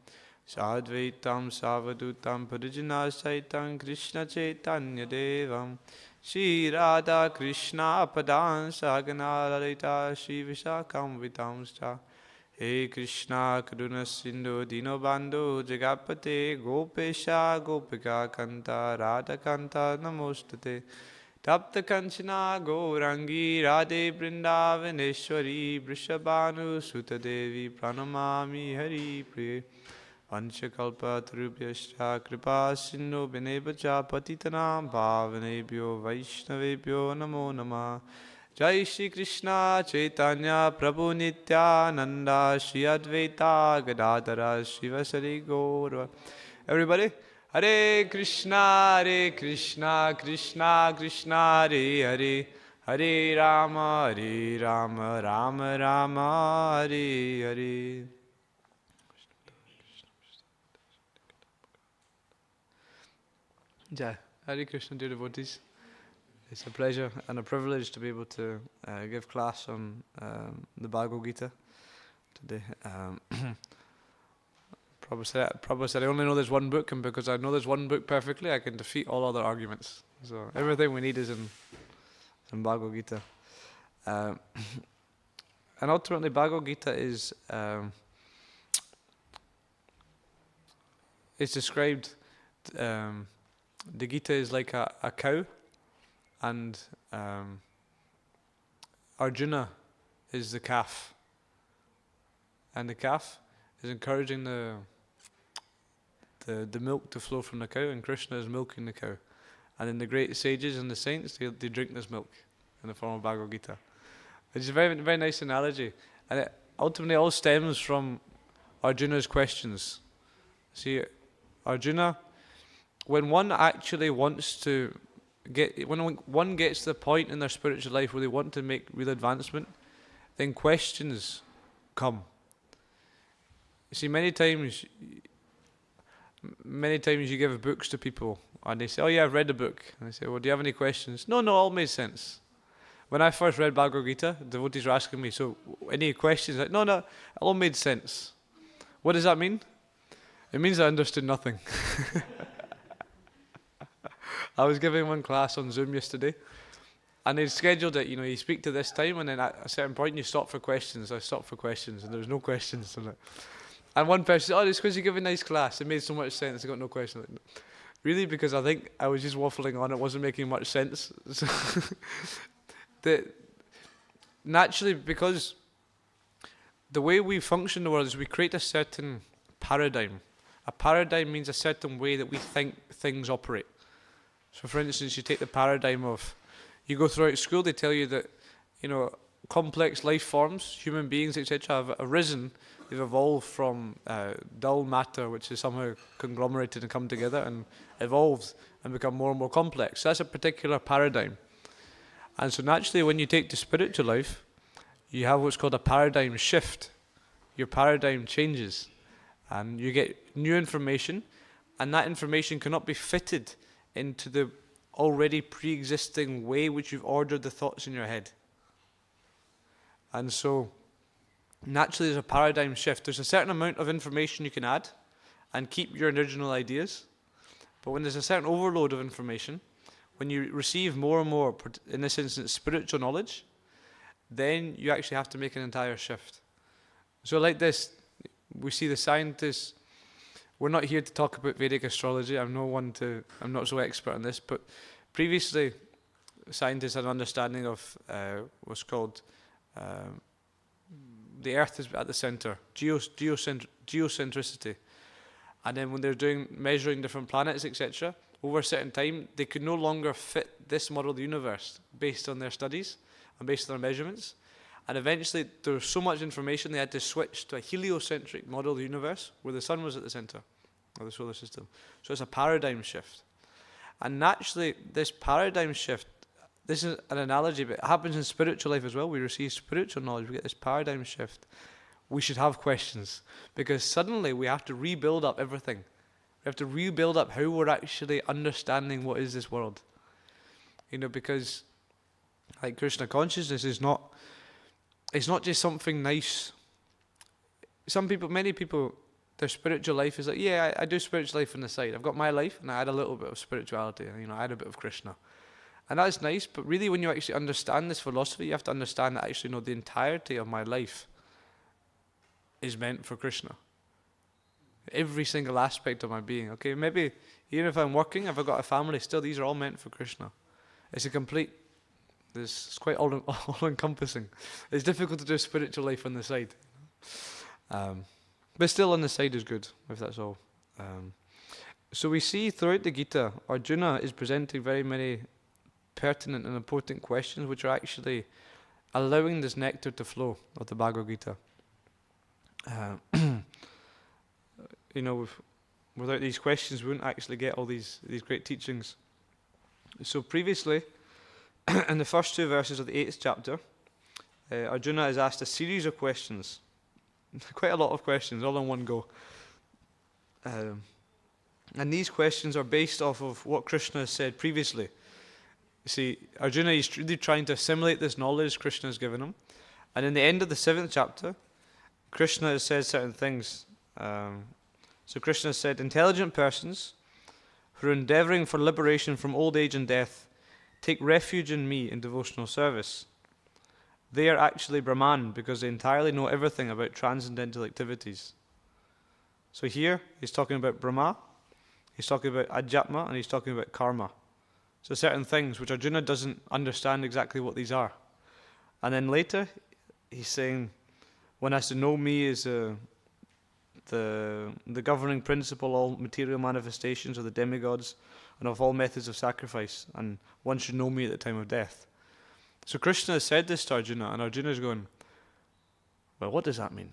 Sadvaitam Savadutam Parijana Saitam Krishna Chaitanya Devam Shri Radha Krishna Padan Sagana Lalita Shri Vishakam Vitamscha He Krishna Karuna Sindhu Dino Bandhu Jagapate Gopesha Gopika Kanta Radha Kanta Namostate Tapta Kanchana Gaurangi Radhe Vrindavaneshwari Vrishabhanu Sutta Devi Pranamami Hari Priye Vanchakalpatarubhyascha kripa sindhu binevacha patitanam bhavanebhyo vaishnavebhyo namo namah. Jai Shri Krishna Chaitanya Prabhu Nityananda Shri Advaita Gadadhara Shivasari Gaura. Everybody, Hare Krishna Krishna Krishna Hare Hare, Hare Rama Rama Rama Hare Hare. Jai. Hare Krishna, dear devotees. It's a pleasure and a privilege to be able to give class on the Bhagavad Gita today. Prabhupada said, I only know there's one book, and because I know there's one book perfectly, I can defeat all other arguments. So everything we need is in Bhagavad Gita. And ultimately, Bhagavad Gita is it's described. The Gita is like a cow, and Arjuna is the calf, and the calf is encouraging the milk to flow from the cow, and Krishna is milking the cow. And then the great sages and the saints, they drink this milk in the form of Bhagavad Gita. It's a very, very nice analogy, and it ultimately all stems from Arjuna's questions. See, Arjuna, when one actually wants to when one gets to the point in their spiritual life where they want to make real advancement, then questions come. You see, many times you give books to people and they say, oh yeah, I've read the book. And I say, well, do you have any questions? No, all made sense. When I first read Bhagavad Gita, devotees were asking me, so any questions? Like, no, it all made sense. What does that mean? It means I understood nothing. I was giving one class on Zoom yesterday, and they'd scheduled it, you speak to this time, and then at a certain point you stop for questions. I stopped for questions, and there was no questions on it. And one person said, oh, it's because you give a nice class. It made so much sense, I got no questions. Like, really? Because I think I was just waffling on, it wasn't making much sense. So naturally, because the way we function in the world is we create a certain paradigm. A paradigm means a certain way that we think things operate. So for instance, you take the paradigm of, you go throughout school, they tell you that, complex life forms, human beings, etc., have arisen, they've evolved from dull matter, which is somehow conglomerated and come together and evolved and become more and more complex. So that's a particular paradigm. And so naturally, when you take to spiritual life, you have what's called a paradigm shift. Your paradigm changes, and you get new information, and that information cannot be fitted into the already pre-existing way which you've ordered the thoughts in your head. And so naturally there's a paradigm shift. There's a certain amount of information you can add and keep your original ideas, but when there's a certain overload of information, when you receive more and more, in this instance spiritual knowledge, then you actually have to make an entire shift. So like this, we see the scientists. We're not here to talk about Vedic astrology. I'm not so expert on this, but previously scientists had an understanding of what's called the Earth is at the center, geocentricity. And then when they're measuring different planets, etc., over a certain time, they could no longer fit this model of the universe based on their studies and based on their measurements. And eventually there was so much information they had to switch to a heliocentric model of the universe where the sun was at the center of the solar system. So it's a paradigm shift. And naturally, this paradigm shift, this is an analogy, but it happens in spiritual life as well. We receive spiritual knowledge, we get this paradigm shift. We should have questions, because suddenly we have to rebuild up everything. We have to rebuild up how we're actually understanding what is this world. You know, because like Krishna consciousness is not, it's not just something nice. Many people, their spiritual life is like, yeah, I do spiritual life on the side. I've got my life and I add a little bit of spirituality, you know, I add a bit of Krishna. And that's nice, but really when you actually understand this philosophy, you have to understand that actually, no, the entirety of my life is meant for Krishna. Every single aspect of my being. Okay, maybe even if I'm working, if I've got a family, still these are all meant for Krishna. It's a complete, it's quite all-encompassing. It's difficult to do spiritual life on the side. But still on the side is good, if that's all. So we see throughout the Gita, Arjuna is presenting very many pertinent and important questions which are actually allowing this nectar to flow of the Bhagavad Gita. You know, without these questions we wouldn't actually get all these great teachings. So previously, in the first 2 verses of the 8th chapter, Arjuna is asked a series of questions. Quite a lot of questions, all in one go. And these questions are based off of what Krishna has said previously. You see, Arjuna is really trying to assimilate this knowledge Krishna has given him. And in the end of the 7th chapter, Krishna has said certain things. So Krishna has said, intelligent persons who are endeavoring for liberation from old age and death take refuge in me in devotional service. They are actually Brahman because they entirely know everything about transcendental activities. So here he's talking about Brahma, he's talking about Adhyatma, and he's talking about karma. So certain things which Arjuna doesn't understand exactly what these are. And then later he's saying one has to know me as the governing principle of all material manifestations of the demigods and of all methods of sacrifice, and one should know me at the time of death. So Krishna has said this to Arjuna, and Arjuna is going, well, what does that mean?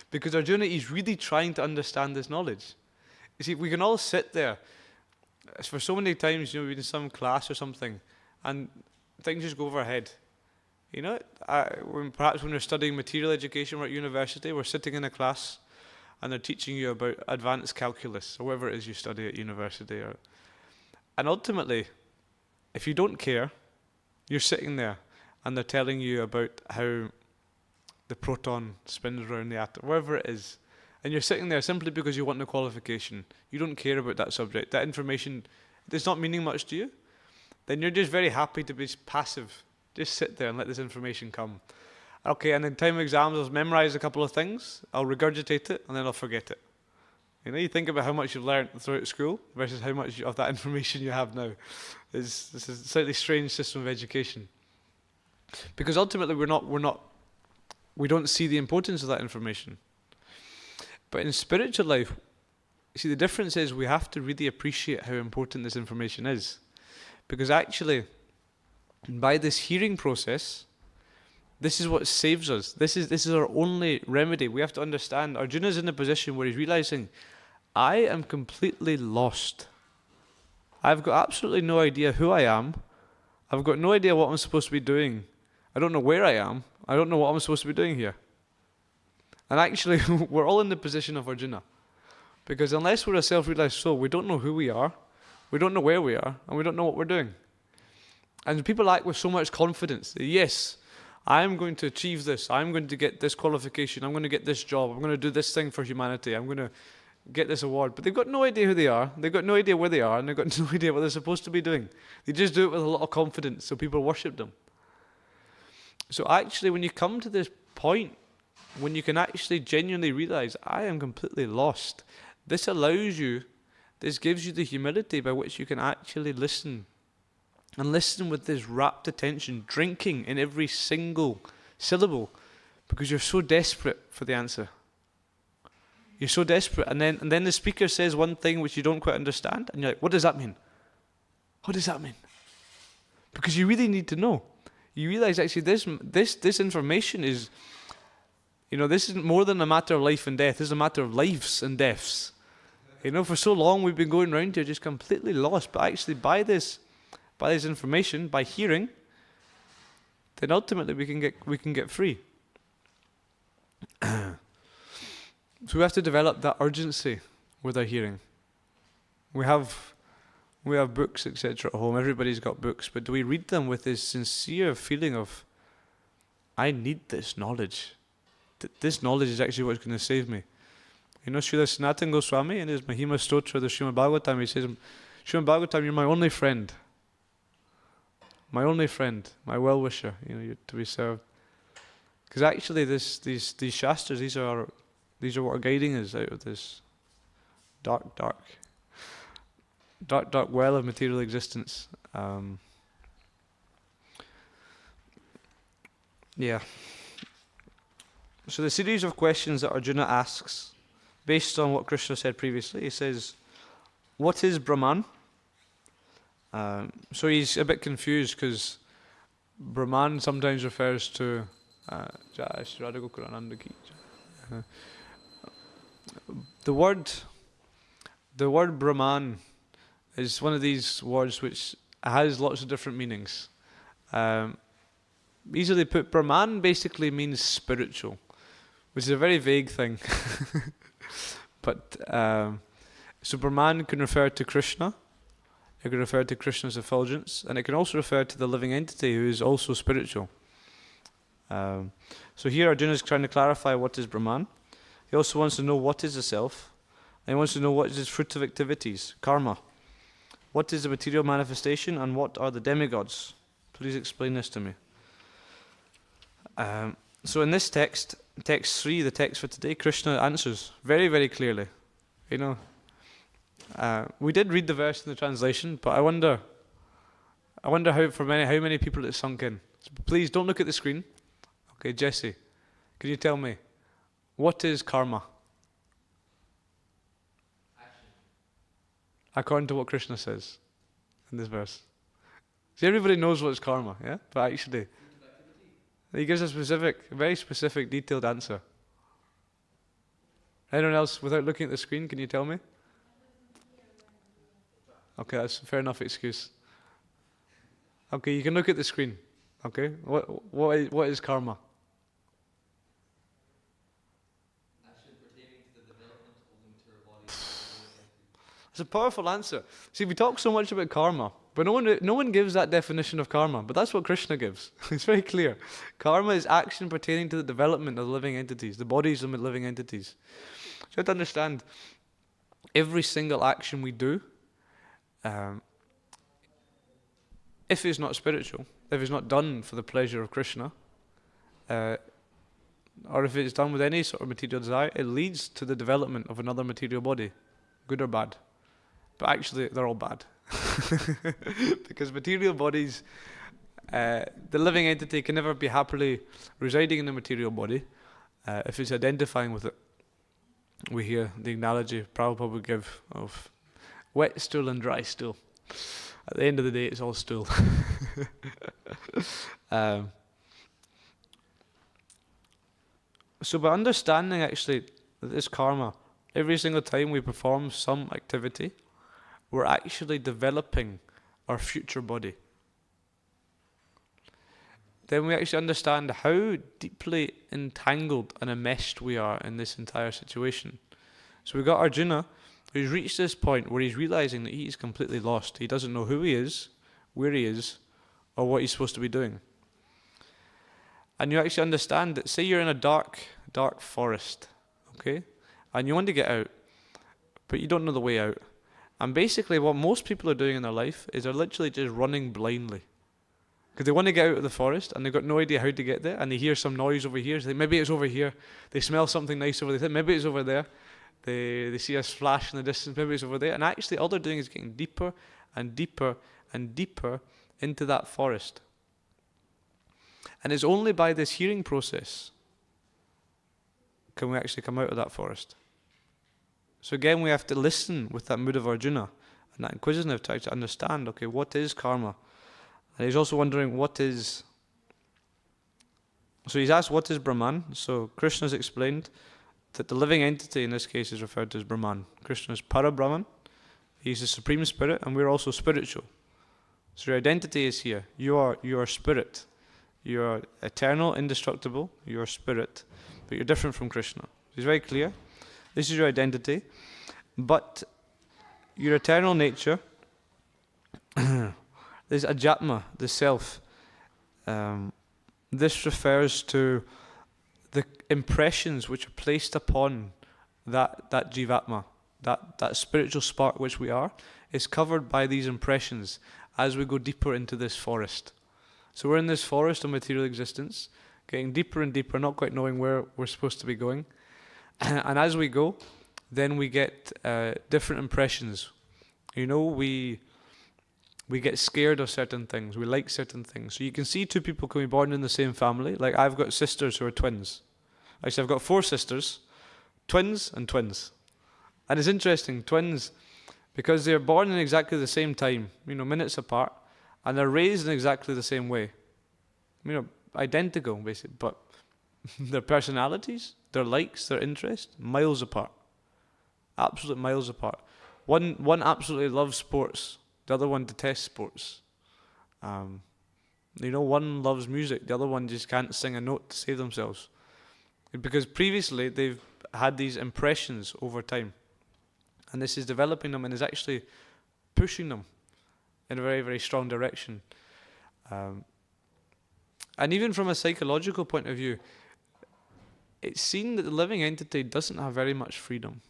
Because Arjuna is really trying to understand this knowledge. You see, we can all sit there. For so many times, you know, in some class or something, and things just go over our head. You know, perhaps when we're studying material education, we're at university, we're sitting in a class, and they're teaching you about advanced calculus, or whatever it is you study at university. And ultimately, if you don't care, you're sitting there, and they're telling you about how the proton spins around the atom, whatever it is. And you're sitting there simply because you want the qualification. You don't care about that subject. That information is not meaning much to you. Then you're just very happy to be passive. Just sit there and let this information come. Okay, and in time of exams, I'll memorize a couple of things, I'll regurgitate it, and then I'll forget it. You know, you think about how much you've learned throughout school versus how much of that information you have now. This is a slightly strange system of education. Because ultimately we don't see the importance of that information. But in spiritual life, you see, the difference is we have to really appreciate how important this information is. Because actually, by this hearing process, this is what saves us. This is our only remedy. We have to understand, Arjuna's in a position where he's realizing, I am completely lost. I've got absolutely no idea who I am. I've got no idea what I'm supposed to be doing. I don't know where I am. I don't know what I'm supposed to be doing here. And actually, we're all in the position of Arjuna. Because unless we're a self-realized soul, we don't know who we are, we don't know where we are, and we don't know what we're doing. And people act with so much confidence. Yes, I'm going to achieve this. I'm going to get this qualification. I'm going to get this job. I'm going to do this thing for humanity. I'm going to get this award. But they've got no idea who they are. They've got no idea where they are. And they've got no idea what they're supposed to be doing. They just do it with a lot of confidence, so people worship them. So actually, when you come to this point, when you can actually genuinely realize, I am completely lost, this allows you, this gives you the humility by which you can actually listen. And listen with this rapt attention, drinking in every single syllable, because you're so desperate for the answer. You're so desperate. And then the speaker says one thing which you don't quite understand, and you're like, what does that mean? What does that mean? Because you really need to know. you realize actually this information is, this isn't more than a matter of life and death. This is a matter of lives and deaths. For so long we've been going around here just completely lost. But actually by this information, by hearing, then ultimately we can get free. So we have to develop that urgency with our hearing. We have books, etc. at home. Everybody's got books, but do we read them with this sincere feeling of, I need this knowledge. This knowledge is actually what's going to save me. Srila Sanatana Goswami in his Mahima Stotra, the Srimad Bhagavatam, he says, Srimad Bhagavatam, you're my only friend. My only friend, my well-wisher, you're to be served. Because actually these shastras, these are what are guiding us out of this dark well of material existence. So the series of questions that Arjuna asks, based on what Krishna said previously, he says, what is Brahman? So he's a bit confused because Brahman sometimes refers to the word Brahman is one of these words which has lots of different meanings. Easily put, Brahman basically means spiritual, which is a very vague thing. But so Brahman can refer to Krishna, it can refer to Krishna's effulgence, and it can also refer to the living entity who is also spiritual. So here Arjuna is trying to clarify what is Brahman. He also wants to know what is the self, and he wants to know what is its fruit of activities, karma. What is the material manifestation, and what are the demigods? Please explain this to me. So in this text 3, the text for today, Krishna answers very, very clearly. We did read the verse in the translation, but I wonder how many people it's sunk in. So please don't look at the screen. Okay, Jesse, can you tell me, what is karma? Action. According to what Krishna says in this verse. See, everybody knows what's karma, yeah? But actually, he gives a very specific, detailed answer. Anyone else, without looking at the screen, can you tell me? Okay, that's a fair enough excuse. Okay, you can look at the screen. Okay, what is karma? Action pertaining to the development of the material body. It's a powerful answer. See, we talk so much about karma, but no one gives that definition of karma. But that's what Krishna gives. It's very clear. Karma is action pertaining to the development of living entities, the bodies of living entities. So you have to understand, every single action we do, if it's not spiritual, if it's not done for the pleasure of Krishna, or if it's done with any sort of material desire, it leads to the development of another material body, good or bad. But actually, they're all bad. Because material bodies, the living entity can never be happily residing in a material body if it's identifying with it. We hear the analogy Prabhupada would give of wet stool and dry stool. At the end of the day, it's all stool. So by understanding actually that this karma, every single time we perform some activity, we're actually developing our future body. Then we actually understand how deeply entangled and enmeshed we are in this entire situation. So we've got Arjuna, who's reached this point where he's realizing that he is completely lost. He doesn't know who he is, where he is, or what he's supposed to be doing. And you actually understand that, say you're in a dark forest, okay? And you want to get out, but you don't know the way out. And basically what most people are doing in their life is they're literally just running blindly. Because they want to get out of the forest and they've got no idea how to get there, and they hear some noise over here, so they think maybe it's over here. They smell something nice over there, they think maybe it's over there. They see a flash in the distance, maybe it's over there. And actually all they're doing is getting deeper and deeper and deeper into that forest. And it's only by this hearing process can we actually come out of that forest. So again, we have to listen with that mood of Arjuna and that inquisitive to actually understand, okay, what is karma? And he's also wondering, what is So he's asked, what is Brahman? So Krishna's explained that the living entity in this case is referred to as Brahman. Krishna is Para Brahman, he's the Supreme Spirit, and we're also spiritual. So your identity is here. You are spirit. You are eternal, indestructible, you are spirit, but you're different from Krishna. It's very clear. This is your identity, but your eternal nature, there's ajatma, the self. This refers to the impressions which are placed upon that jivatma, that spiritual spark which we are, is covered by these impressions as we go deeper into this forest. So we're in this forest of material existence, getting deeper and deeper, not quite knowing where we're supposed to be going. And as we go, then we get different impressions. You know, we get scared of certain things, we like certain things. So you can see two people can be born in the same family. Like I've got sisters who are twins. Actually, I've got 4 sisters, twins and twins. And it's interesting, twins, because they're born in exactly the same time, minutes apart, and they're raised in exactly the same way. Identical, basically, but their personalities, their likes, their interests, miles apart. Absolute miles apart. One absolutely loves sports, the other one detests sports. One loves music, the other one just can't sing a note to save themselves. Because previously they've had these impressions over time. And this is developing them and is actually pushing them in a very, very strong direction. And even from a psychological point of view, it's seen that the living entity doesn't have very much freedom.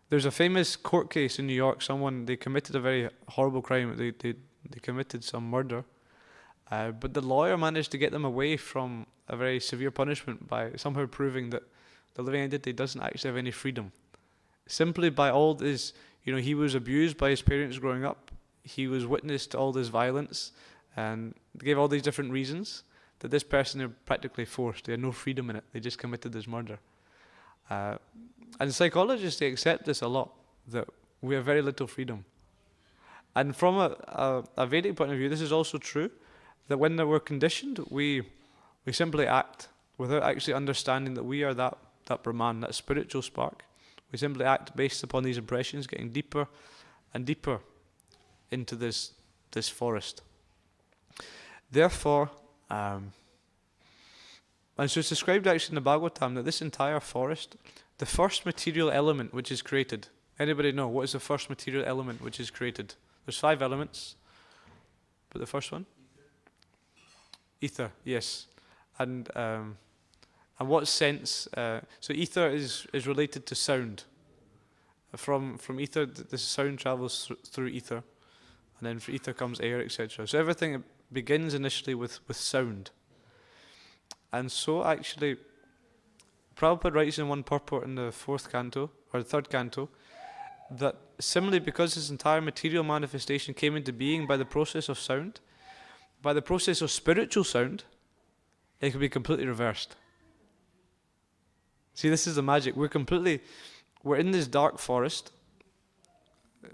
There's a famous court case in New York. They committed a very horrible crime. They committed some murder. But the lawyer managed to get them away from a very severe punishment by somehow proving that the living entity doesn't actually have any freedom. Simply by all this, he was abused by his parents growing up. He was witness to all this violence, and they gave all these different reasons that this person had practically forced. They had no freedom in it. They just committed this murder. And psychologists, they accept this a lot, that we have very little freedom. And from a Vedic point of view, this is also true, that when we're conditioned, we simply act without actually understanding that we are that Brahman, that spiritual spark. We simply act based upon these impressions, getting deeper and deeper into this forest. Therefore, and so it's described actually in the Bhagavatam that this entire forest, the first material element which is created, anybody know what is the first material element which is created? There's 5 elements, but the first one? Ether, yes. And what sense? So ether is related to sound. From ether, the sound travels through ether, and then from ether comes air, etc. So everything begins initially with sound. And so actually, Prabhupada writes in one purport in the 4th canto, or the 3rd canto, that similarly because this entire material manifestation came into being by the process of sound, by the process of spiritual sound, it can be completely reversed. See, this is the magic. We're in this dark forest,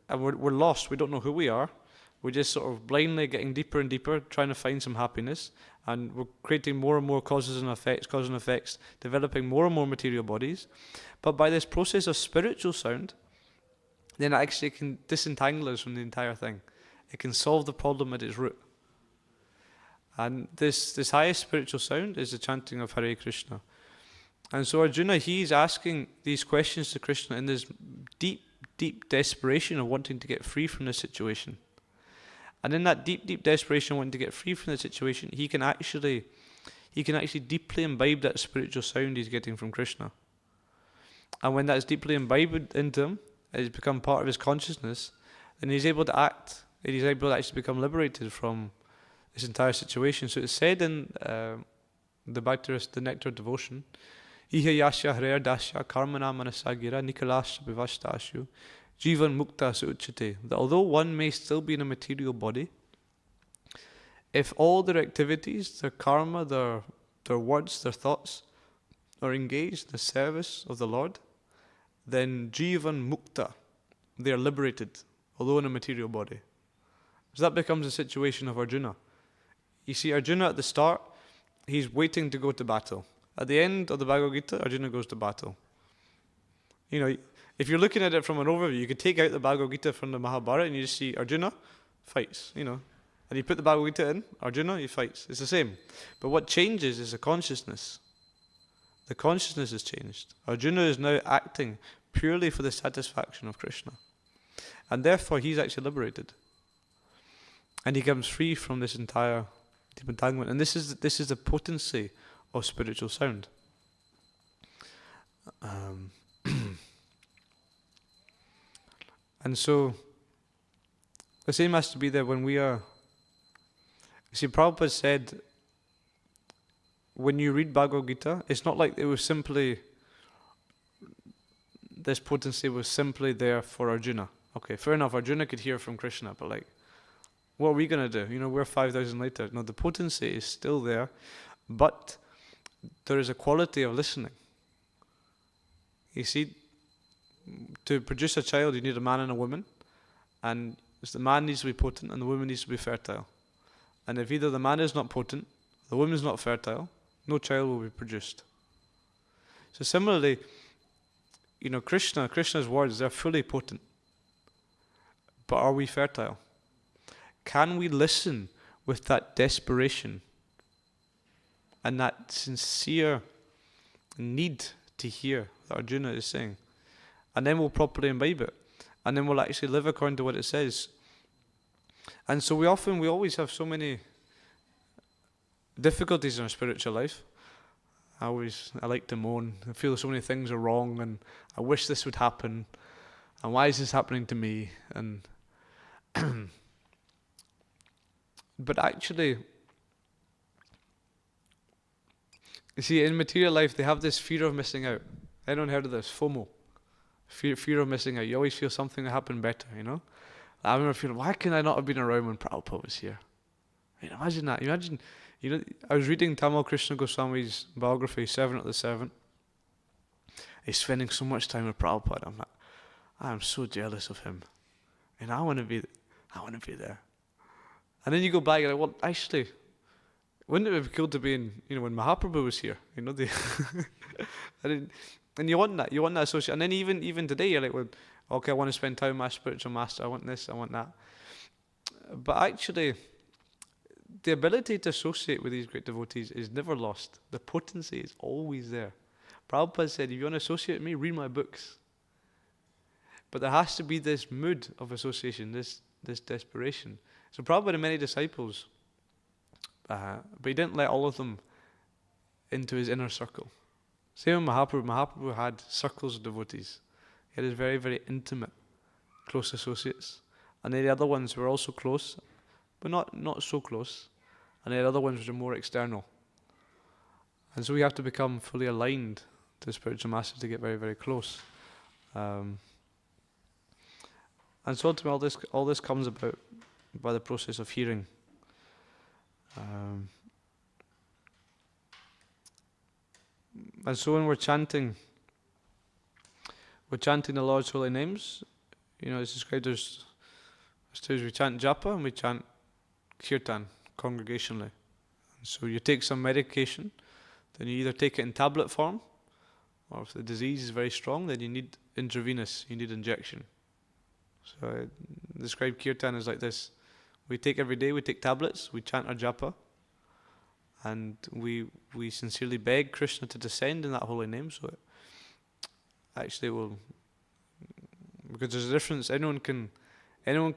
and we're lost. We don't know who we are. We're just sort of blindly getting deeper and deeper, trying to find some happiness, and we're creating more and more cause and effects, developing more and more material bodies. But by this process of spiritual sound, then it actually can disentangle us from the entire thing. It can solve the problem at its root. And this highest spiritual sound is the chanting of Hare Krishna. And so Arjuna, he's asking these questions to Krishna in this deep, deep desperation of wanting to get free from this situation. And in that deep, deep desperation of wanting to get free from the situation, he can actually deeply imbibe that spiritual sound he's getting from Krishna. And when that's deeply imbibed into him, it's become part of his consciousness, then he's able to act, and he's able to actually become liberated from this entire situation. So it's said in the Nectar of Devotion, Iha yasya hrer dasya karmana manasagira nikalasya vivashtashu jivan mukta suchate. That although one may still be in a material body, if all their activities, their karma, their words, their thoughts are engaged in the service of the Lord, then jivan mukta, they are liberated, although in a material body. So that becomes the situation of Arjuna. You see, Arjuna at the start, he's waiting to go to battle. At the end of the Bhagavad Gita, Arjuna goes to battle. You know, if you're looking at it from an overview, you could take out the Bhagavad Gita from the Mahabharata and you just see Arjuna fights, you know. And you put the Bhagavad Gita in, Arjuna, he fights. It's the same. But what changes is the consciousness. The consciousness has changed. Arjuna is now acting purely for the satisfaction of Krishna. And therefore he's actually liberated. And he comes free from this entire deep entanglement. And this is the potency of spiritual sound. And so the same has to be there when we are. You see, Prabhupada said, when you read Bhagavad Gita, it's not like it was simply, this potency was simply there for Arjuna. Okay, fair enough, Arjuna could hear from Krishna, but like, what are we going to do? You know, we're 5,000 later. No, the potency is still there, but there is a quality of listening. You see, to produce a child, you need a man and a woman, and the man needs to be potent and the woman needs to be fertile. And if either the man is not potent, the woman is not fertile, no child will be produced. So similarly, you know, Krishna's words, they're fully potent. But are we fertile? Can we listen with that desperation and that sincere need to hear that Arjuna is saying? And then we'll properly imbibe it. And then we'll actually live according to what it says. And so we always have so many difficulties in our spiritual life. I like to moan. I feel so many things are wrong and I wish this would happen. And why is this happening to me? And but actually, you see, in material life, they have this fear of missing out. Anyone heard of this? FOMO. Fear of missing out. You always feel something will happen better, you know? I remember feeling, why can I not have been around when Prabhupada was here? I mean, imagine that. Imagine, you know, I was reading Tamal Krishna Goswami's biography, 7 of the 7. He's spending so much time with Prabhupada. I'm like, I'm so jealous of him. And I want to be there. And then you go back and like, well, actually, wouldn't it be cool to be in, you know, when Mahaprabhu was here? You know, and you want that association. And then even today, you're like, well, okay, I want to spend time with my spiritual master. I want this, I want that. But actually, the ability to associate with these great devotees is never lost. The potency is always there. Prabhupada said, if you want to associate with me, read my books. But there has to be this mood of association, this desperation. So Prabhupada had many disciples, but he didn't let all of them into his inner circle. Same with Mahaprabhu. Mahaprabhu had circles of devotees. He had his very, very intimate, close associates. And then the other ones were also close, but not so close. And then the other ones were more external. And so we have to become fully aligned to the spiritual master to get very, very close. And so ultimately all this comes about by the process of hearing. And so when we're chanting the Lord's holy names, you know, it's described as we chant japa and we chant kirtan congregationally. And so you take some medication, then you either take it in tablet form, or if the disease is very strong, then you need intravenous, you need injection. So I describe kirtan as like this. We take every day, we take tablets, we chant our japa, and we sincerely beg Krishna to descend in that holy name, so it actually will, because there's a difference. Anyone can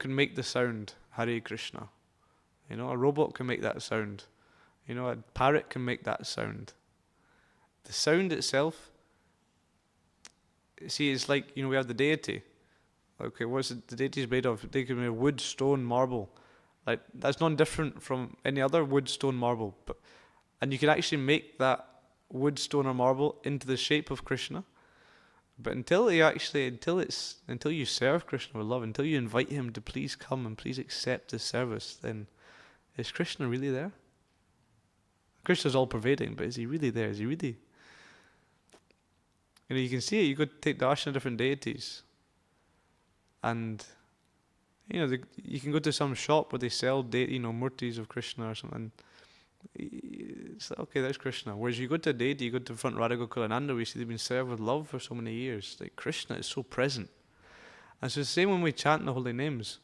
make the sound Hare Krishna. You know, a robot can make that sound. You know, a parrot can make that sound. The sound itself, see, it's like, you know, we have the deity. Okay, what's the deity made of? They can be wood, stone, marble. Like, that's not different from any other wood, stone, marble. And you can actually make that wood, stone, or marble into the shape of Krishna. But until you serve Krishna with love, until you invite him to please come and please accept his service, then is Krishna really there? Krishna's all pervading, but is he really there? Is he really? You know, you can see it. You could take darshan of different deities, and you know, you can go to some shop where they sell murtis of Krishna or something. It's like, okay, there's Krishna. Whereas you go to a deity, you go to the front Radha Gokulananda, we see they've been served with love for so many years. Like Krishna is so present. And so it's the same when we chant the holy names.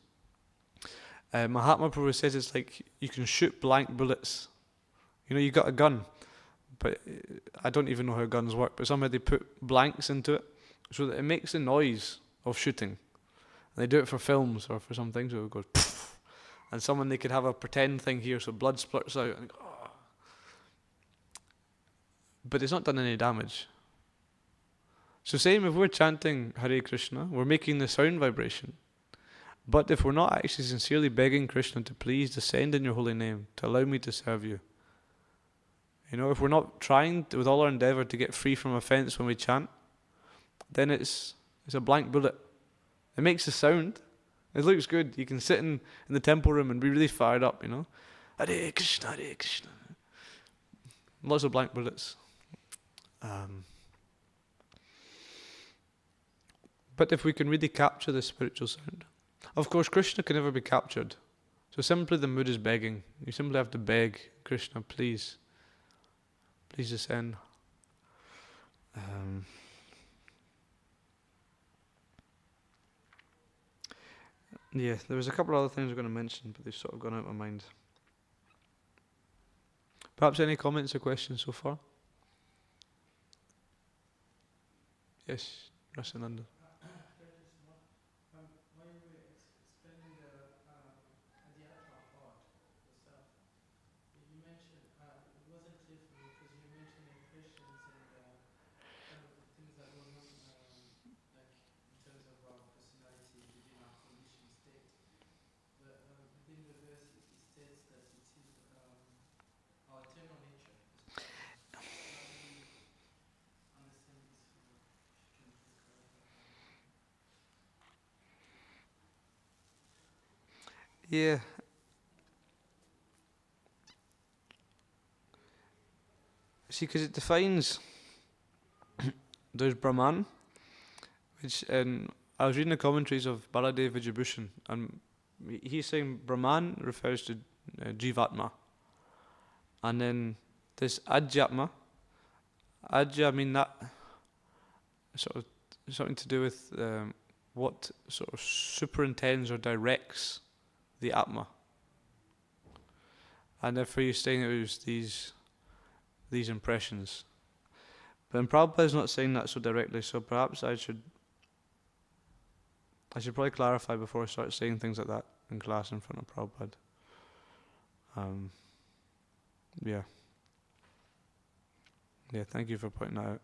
Mahatma Prabhu says it's like you can shoot blank bullets. You know, you got a gun, but I don't even know how guns work, but somehow they put blanks into it so that it makes the noise of shooting. And they do it for films or for some things, so it goes poof. And someone, they could have a pretend thing here, so blood splurts out. And oh. But it's not done any damage. So same if we're chanting Hare Krishna, we're making the sound vibration. But if we're not actually sincerely begging Krishna to please descend in your holy name, to allow me to serve you, you know, if we're not trying with all our endeavour to get free from offence when we chant, then it's a blank bullet. It makes a sound. It looks good. You can sit in the temple room and be really fired up, you know. Hare Krishna, Hare Krishna. Lots of blank bullets. But if we can really capture the spiritual sound. Of course, Krishna can never be captured. So simply the mood is begging. You simply have to beg, Krishna, please descend. Yeah, there was a couple of other things I was going to mention, but they've sort of gone out of my mind. Perhaps any comments or questions so far? Yes, Rasananda. Yeah. See, because it defines, there's Brahman, which I was reading the commentaries of Baladev Vijayabhushan, and he's saying Brahman refers to Jivatma. And then this Adhyatma, I mean that sort of something to do with what sort of superintends or directs the Atma. And therefore you're saying it was these impressions. But Prabhupada's not saying that so directly, so perhaps I should probably clarify before I start saying things like that in class in front of Prabhupada. Yeah. Yeah, thank you for pointing that out.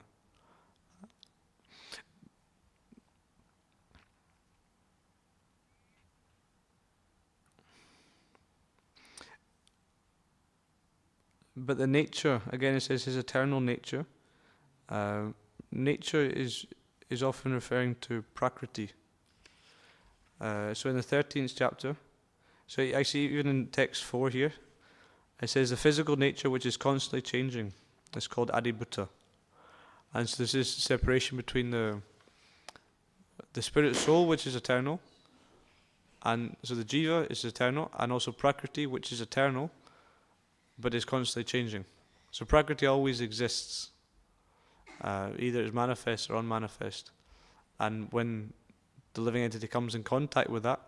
But the nature, again it says his eternal nature. Nature is often referring to Prakriti. So in the 13th chapter, so actually even in text 4 here, it says the physical nature which is constantly changing. It's called Adibhuta. And so this is separation between the spirit soul which is eternal, and so the jiva is eternal, and also Prakriti which is eternal, but is constantly changing. So Prakriti always exists, either it's manifest or unmanifest. And when the living entity comes in contact with that,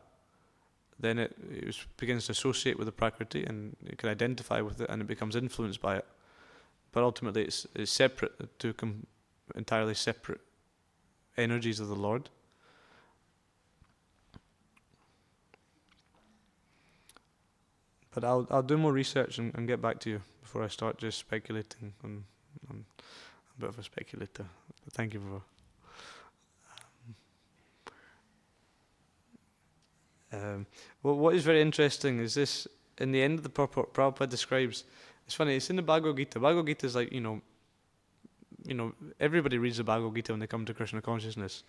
then it begins to associate with the Prakriti, and it can identify with it, and it becomes influenced by it. But ultimately it's separate, two entirely separate energies of the Lord. But I'll do more research and get back to you before I start just speculating. I'm a bit of a speculator. But thank you for. Well, what is very interesting is this. In the end of the Prabhupada describes. It's funny. It's in the Bhagavad Gita. Bhagavad Gita is like you know. Everybody reads the Bhagavad Gita when they come to Krishna consciousness.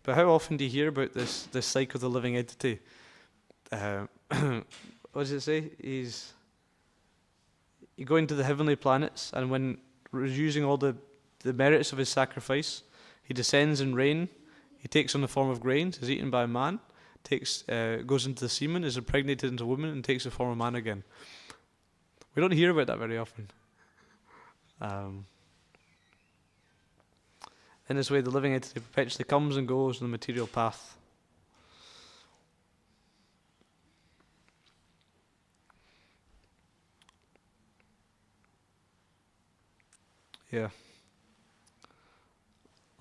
But how often do you hear about this cycle of the living entity? What does it say? He's going to the heavenly planets, and when using all the merits of his sacrifice, he descends in rain. He takes on the form of grains, is eaten by a man, goes into the semen, is impregnated into a woman, and takes the form of man again. We don't hear about that very often. In this way, the living entity perpetually comes and goes on the material path. Yeah.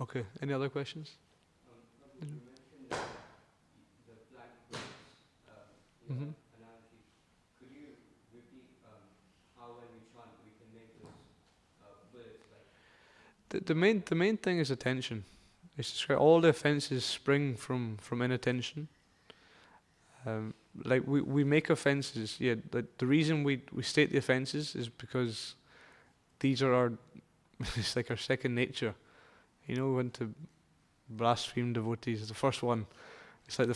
Okay, any other questions? Mm-hmm. The main thing is attention. It's described, all the offences spring from inattention. Like we make offences. Yeah, the reason we state the offences is because these are our it's like our second nature. You know, we want to blaspheme devotees. The first one, it's like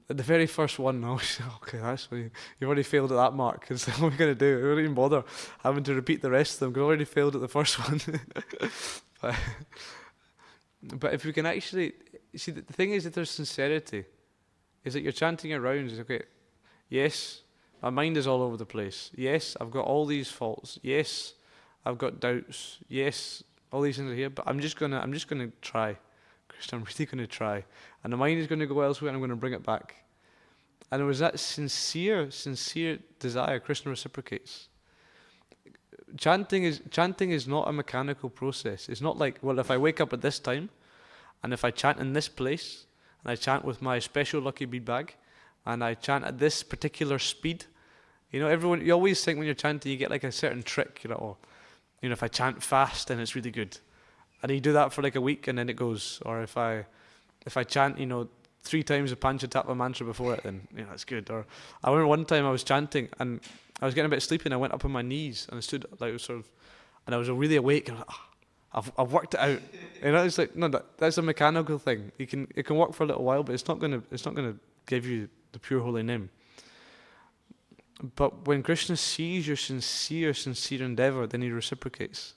the very first one. No, okay, that's you've already failed at that mark. Because what are we going to do? We don't even bother having to repeat the rest of them. Because we already failed at the first one. but if we can actually see, the thing is that there's sincerity. Is that you're chanting your rounds? Is okay. Yes, my mind is all over the place. Yes, I've got all these faults. Yes, I've got doubts. Yes, all these things are here. But I'm just gonna try. Krishna, I'm really gonna try. And the mind is gonna go elsewhere, and I'm gonna bring it back. And it was that sincere desire. Krishna reciprocates. Chanting is not a mechanical process. It's not like, well, if I wake up at this time, and if I chant in this place, and I chant with my special lucky bead bag, and I chant at this particular speed. You know, you always think when you're chanting, you get like a certain trick. Or, if I chant fast, then it's really good. And you do that for like a week, and then it goes. Or if I chant, 3 times the Panchatattva mantra before it, then that's good. Or I remember one time I was chanting, and I was getting a bit sleepy, and I went up on my knees, and I stood like and I was really awake, and I was like, I've worked it out. It's like, no, that's a mechanical thing. It can work for a little while, but it's not gonna give you the pure holy name. But when Krishna sees your sincere endeavor, then he reciprocates.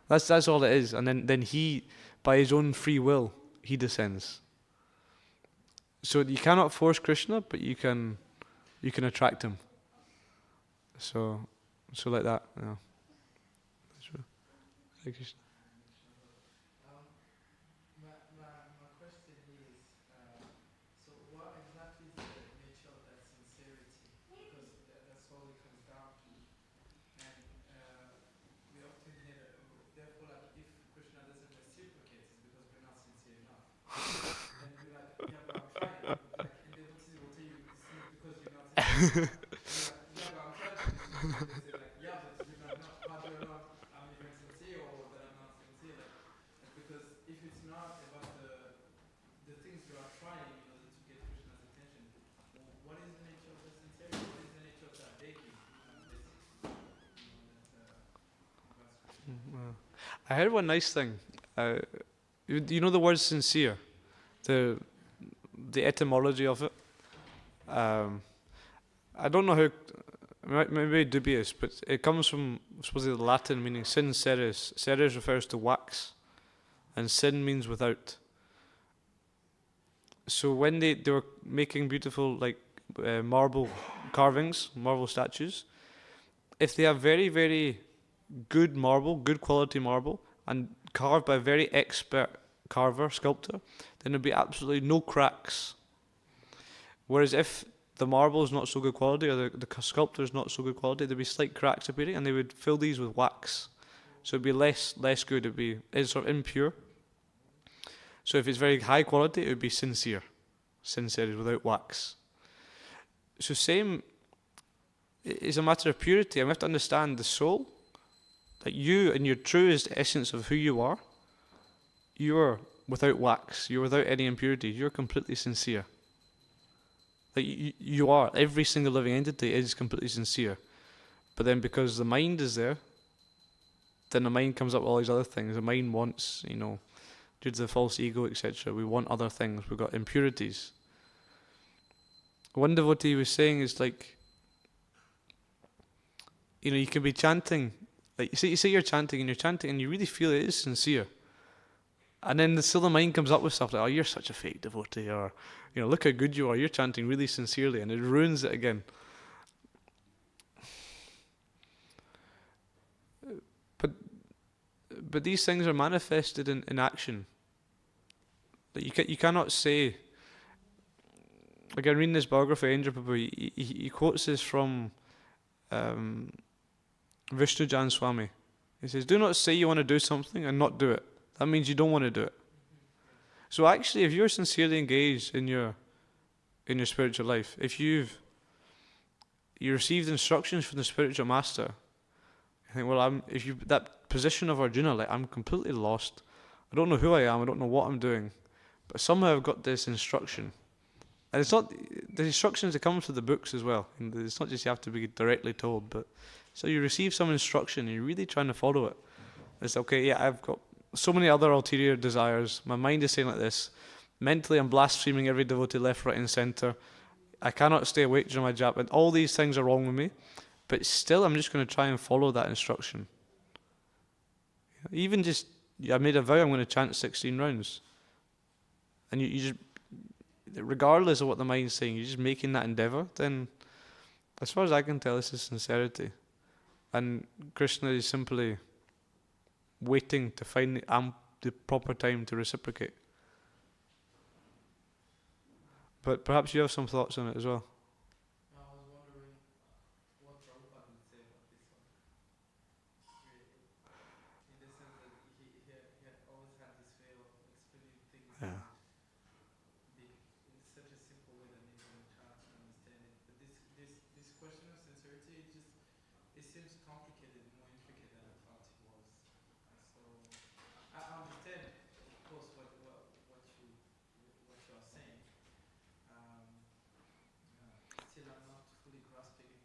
That's all it is. And then he, by his own free will, he descends. So you cannot force Krishna, but you can attract him. So like that. Yeah. That's true. Hare Krishna. My question is, so what exactly is the nature of that sincerity? Because that's all it comes down to. And we often hear, therefore, like, if Krishna doesn't reciprocate, it's because we're not sincere enough. And we're like, yeah, but I'm trying. Like, and the devotees will tell you, it's because you're not sincere enough. Yeah, but I'm trying to be sincere. They say, like, yeah, but you're not. How do I know I'm even sincere or that I'm not sincere? Like, because if it's not about the things you are trying in order to get Krishna's attention, what is the nature of the sincerity? What is the nature of that begging? I heard one nice thing. You know the word sincere, the etymology of it. I don't know how. Maybe dubious, but it comes from supposedly the Latin meaning sinceris. Ceres refers to wax, and sin means without. So when they were making beautiful marble carvings, marble statues, if they have very, very good marble, good quality marble, and carved by a very expert sculptor, then there'd be absolutely no cracks. Whereas if the marble is not so good quality, or the sculptor is not so good quality, there'd be slight cracks appearing, and they would fill these with wax. So it'd be less good. It's sort of impure. So if it's very high quality, it would be sincere without wax. So same is a matter of purity. And we have to understand the soul, that you, in your truest essence of who you are without wax. You're without any impurity. You're completely sincere. Like you are. Every single living entity is completely sincere. But then because the mind is there, then the mind comes up with all these other things. The mind wants, due to the false ego, etc., we want other things. We've got impurities. One devotee was saying is like, you can be chanting, like you say you're chanting and you really feel it is sincere. And then still the mind comes up with stuff like, oh, you're such a fake devotee, or, look how good you are, you're chanting really sincerely, and it ruins it again. but these things are manifested in action. That you cannot say. Again, reading this biography of Indra Prabhu, he quotes this from Vishnujan Swami. He says, "Do not say you want to do something and not do it. That means you don't want to do it." So actually, if you're sincerely engaged in your spiritual life, if you received instructions from the spiritual master, I think, well, that position of Arjuna, like, I'm completely lost. I don't know who I am. I don't know what I'm doing, but somehow I've got this instruction, and it's not the instructions that come through the books as well. And it's not just you have to be directly told, but so you receive some instruction and you're really trying to follow it. It's okay. Yeah, I've got so many other ulterior desires. My mind is saying like this. Mentally, I'm blaspheming every devotee left, right, and centre. I cannot stay awake during my japa, and all these things are wrong with me. But still, I'm just going to try and follow that instruction. Even just, I made a vow I'm going to chant 16 rounds. And you just, regardless of what the mind's saying, you're just making that endeavour, then, as far as I can tell, this is sincerity. And Krishna is simply waiting to find the proper time to reciprocate. But perhaps you have some thoughts on it as well. I was wondering what Prabhupada would say about this one. In the sense that he always had this way of explaining things in such a simple way that even a child can understand it. But this question of sincerity, it seems complicated, more intricate than I thought it was. So I understand, of course, what you are saying. Still, I'm not fully grasping it.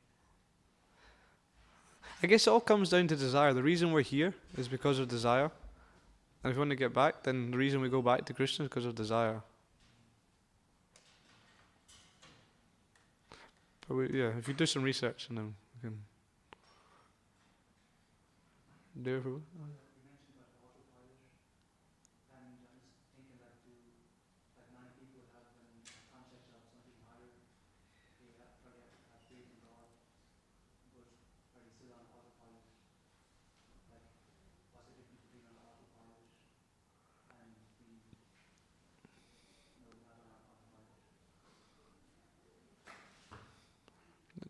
I guess it all comes down to desire. The reason we're here is because of desire. And if we want to get back, then the reason we go back to Krishna is because of desire. But if you do some research and then we can do it. You mentioned about autopilot, and I was thinking that many people have concept of something higher. They probably have faith in God, but are they still on autopilot? Like, what's the difference between on autopilot and being not on autopilot?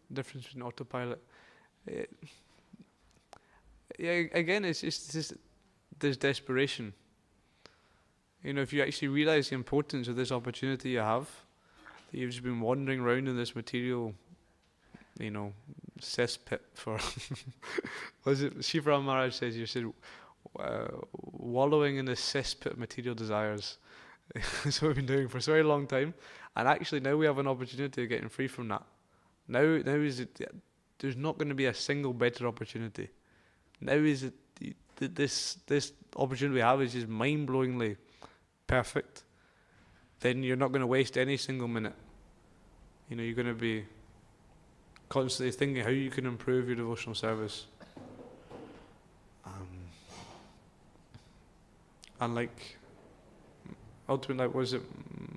Difference between autopilot. Again, it's just there's desperation. If you actually realize the importance of this opportunity you have, that you've just been wandering around in this material, cesspit for. Was it Shiva Maharaj says? You said wallowing in this cesspit of material desires. That's what we've been doing for a very long time, and actually now we have an opportunity of getting free from that. Now is it? There's not going to be a single better opportunity. Now is it? This opportunity we have is just mind-blowingly perfect. Then you're not going to waste any single minute. You're going to be constantly thinking how you can improve your devotional service. And ultimately, was it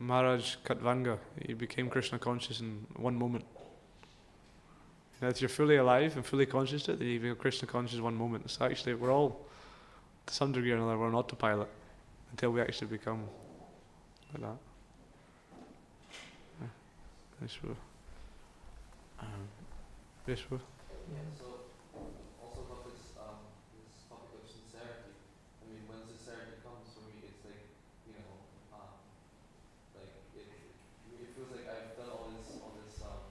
Maharaj Katvanga? He became Krishna conscious in one moment. If you're fully alive and fully conscious of it, then you become Krishna conscious in one moment. So actually, we're all, to some degree or another, we're on autopilot until we actually become like that. Yes, sir. Yeah, so also about this topic of sincerity. I mean, when sincerity comes for me, it's like, it feels like I've done all this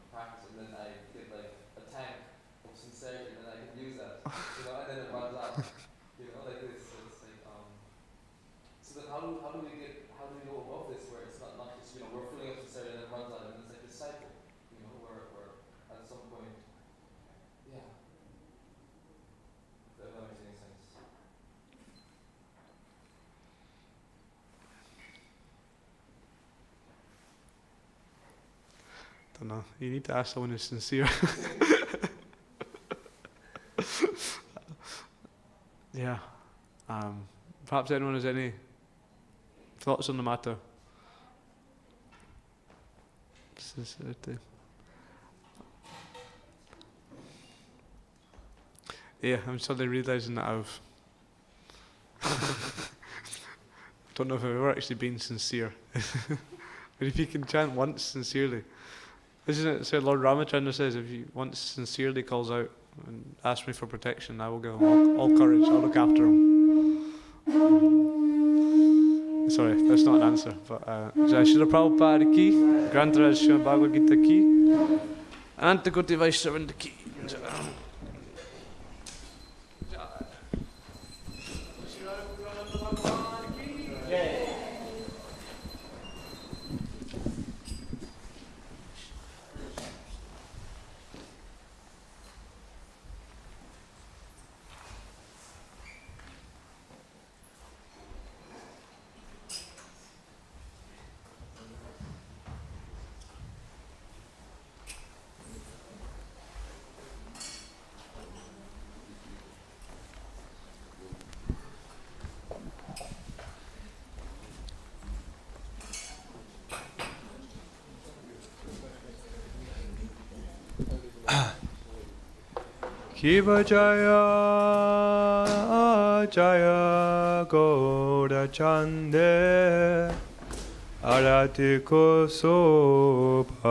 practice, and then I get like a tank of sincerity, and then I can use that, and then it runs out, like this. So it's like, so then how do we go above this, where it's not just we're filling up sincerity and then it runs out, and it's like this cycle, where at some point, yeah. If that makes any sense. Don't know. You need to ask someone who's sincere. Yeah. Perhaps anyone has any thoughts on the matter? Sincerity. Yeah, I'm suddenly realising that I've Don't know if I've ever actually been sincere. But if you can chant once sincerely, isn't it? So Lord Ramachandra says, if you once sincerely calls out and asks me for protection, I will give him all courage. I'll look after him. Sorry, that's not an answer. But Jai Srila Prabhupada ki, Grantaraj Srimad Bhagavad Gita ki, Anantakoti Vaishnavanda ki. Kiva Jaya Jaya Gaura Chande Arati Kosopa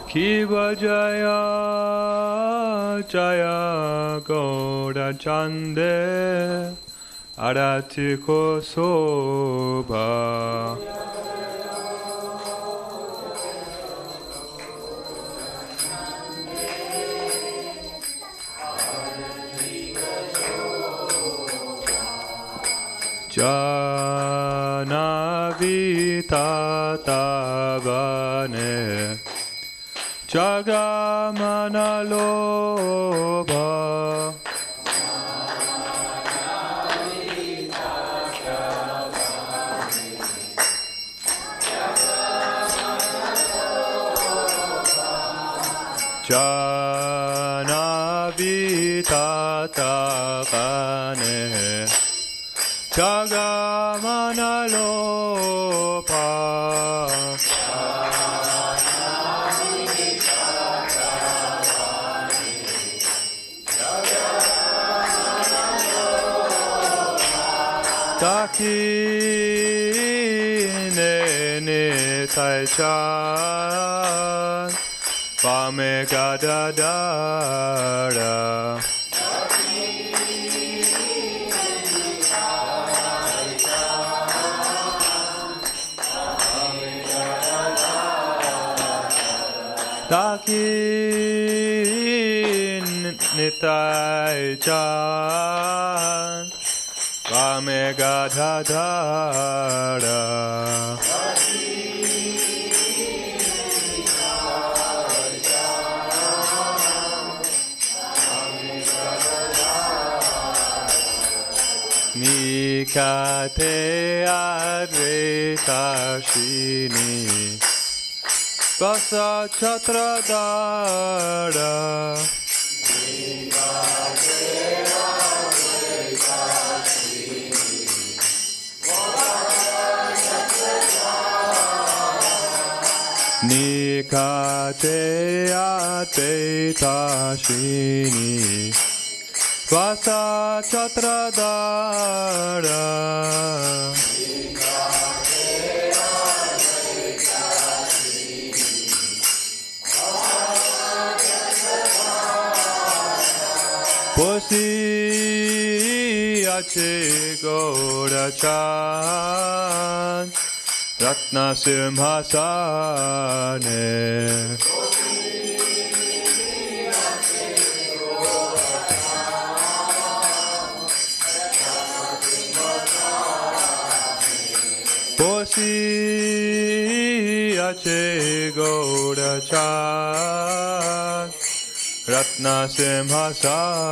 Kiva Jaya Jaya Gaura Chande Arati Kosoba Janavita Tavane Jagamana Loba Janavita Takane Jagamana Lopa Takine ne taichan Pame gadadara Takin nitai chan Pame gadadara Nikate adretashini Vasa chatradara Nikate adretashini Vasa chatradara Posi ache gorachan Ratna simhasane Posi ache gorachan Ratna simhasane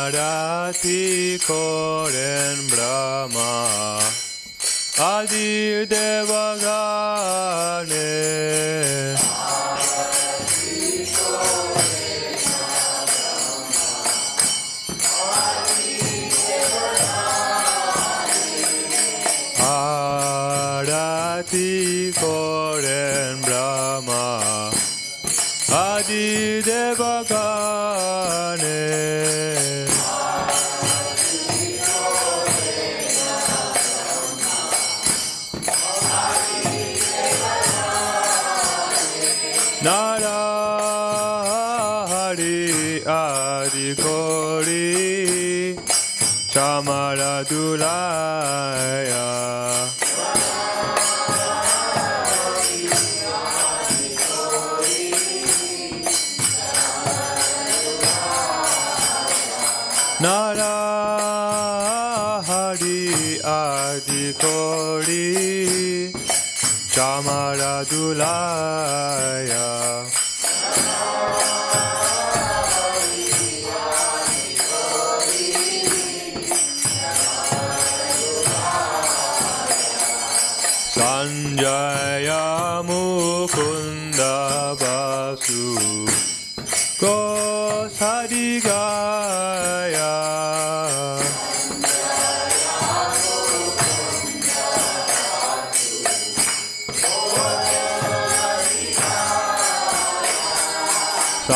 Arati koren Brahma Adi Devagane koren Brahma Adi Devagane Narahari Adi Kori Chamara Dulaya Narahari Adi Kori Chamara Dulaya Sanjaya Mukunda Basu Kosadigaya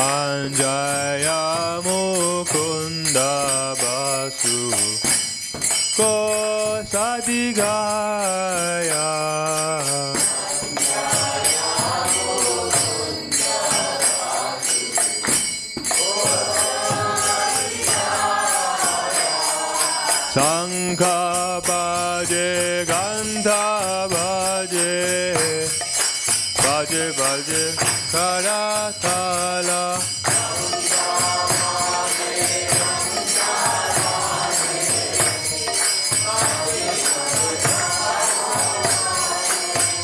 Sanjaya Mukunda Basu Kosadigaya Sankha Bhaje Gandha Bhaje Bhaje Bhaje Karatala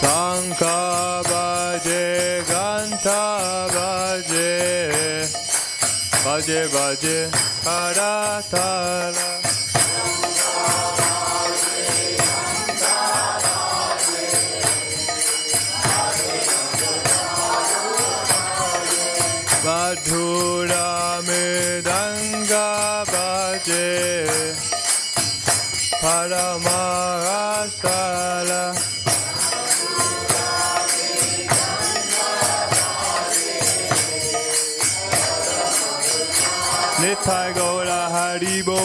Sankha Bhaje Gandha Bhaje Bhaje Bhaje Karatala Madhura Medanga Bhaje Paramarasala Nitai Gaura Haribol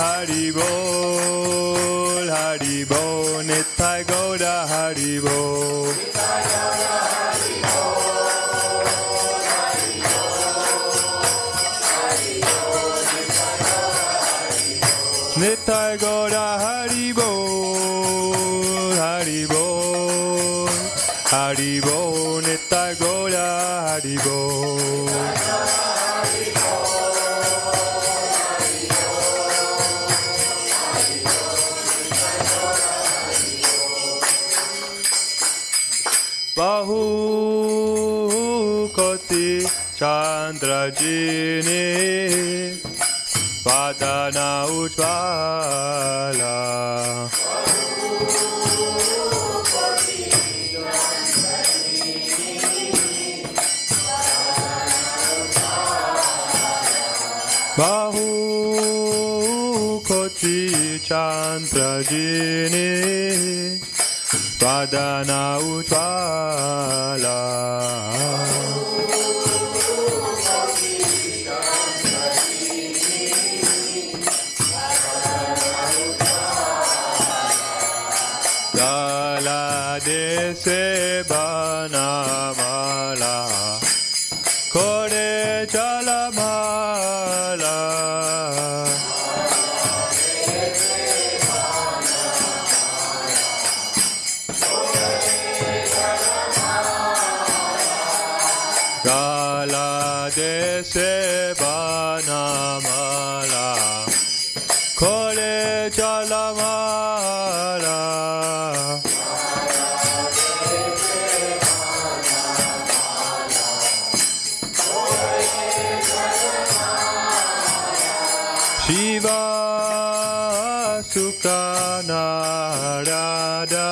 Haribol Haribol Nitai Gaura Haribol Nitai Gaura Haribol Haribol Haribol Nitai Gaura Haribol Bahu Koti Chandrajini Padana Ujvala Bahu Koti Chandrajini Padana Ujvala Dese Banamala Kore Jalamala Gala Dese Banamala Kore Jalamala Shiva Sukana Radha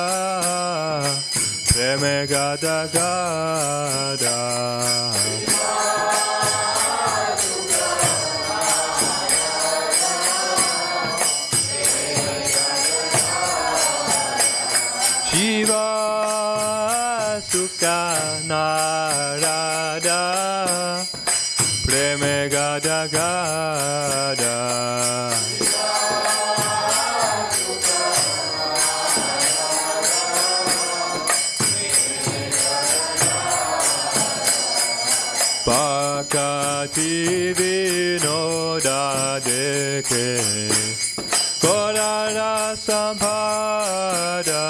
Preme Gada Gada Shiva sukha narada preme gada gada Bhakti vinoda deke Gorara sampada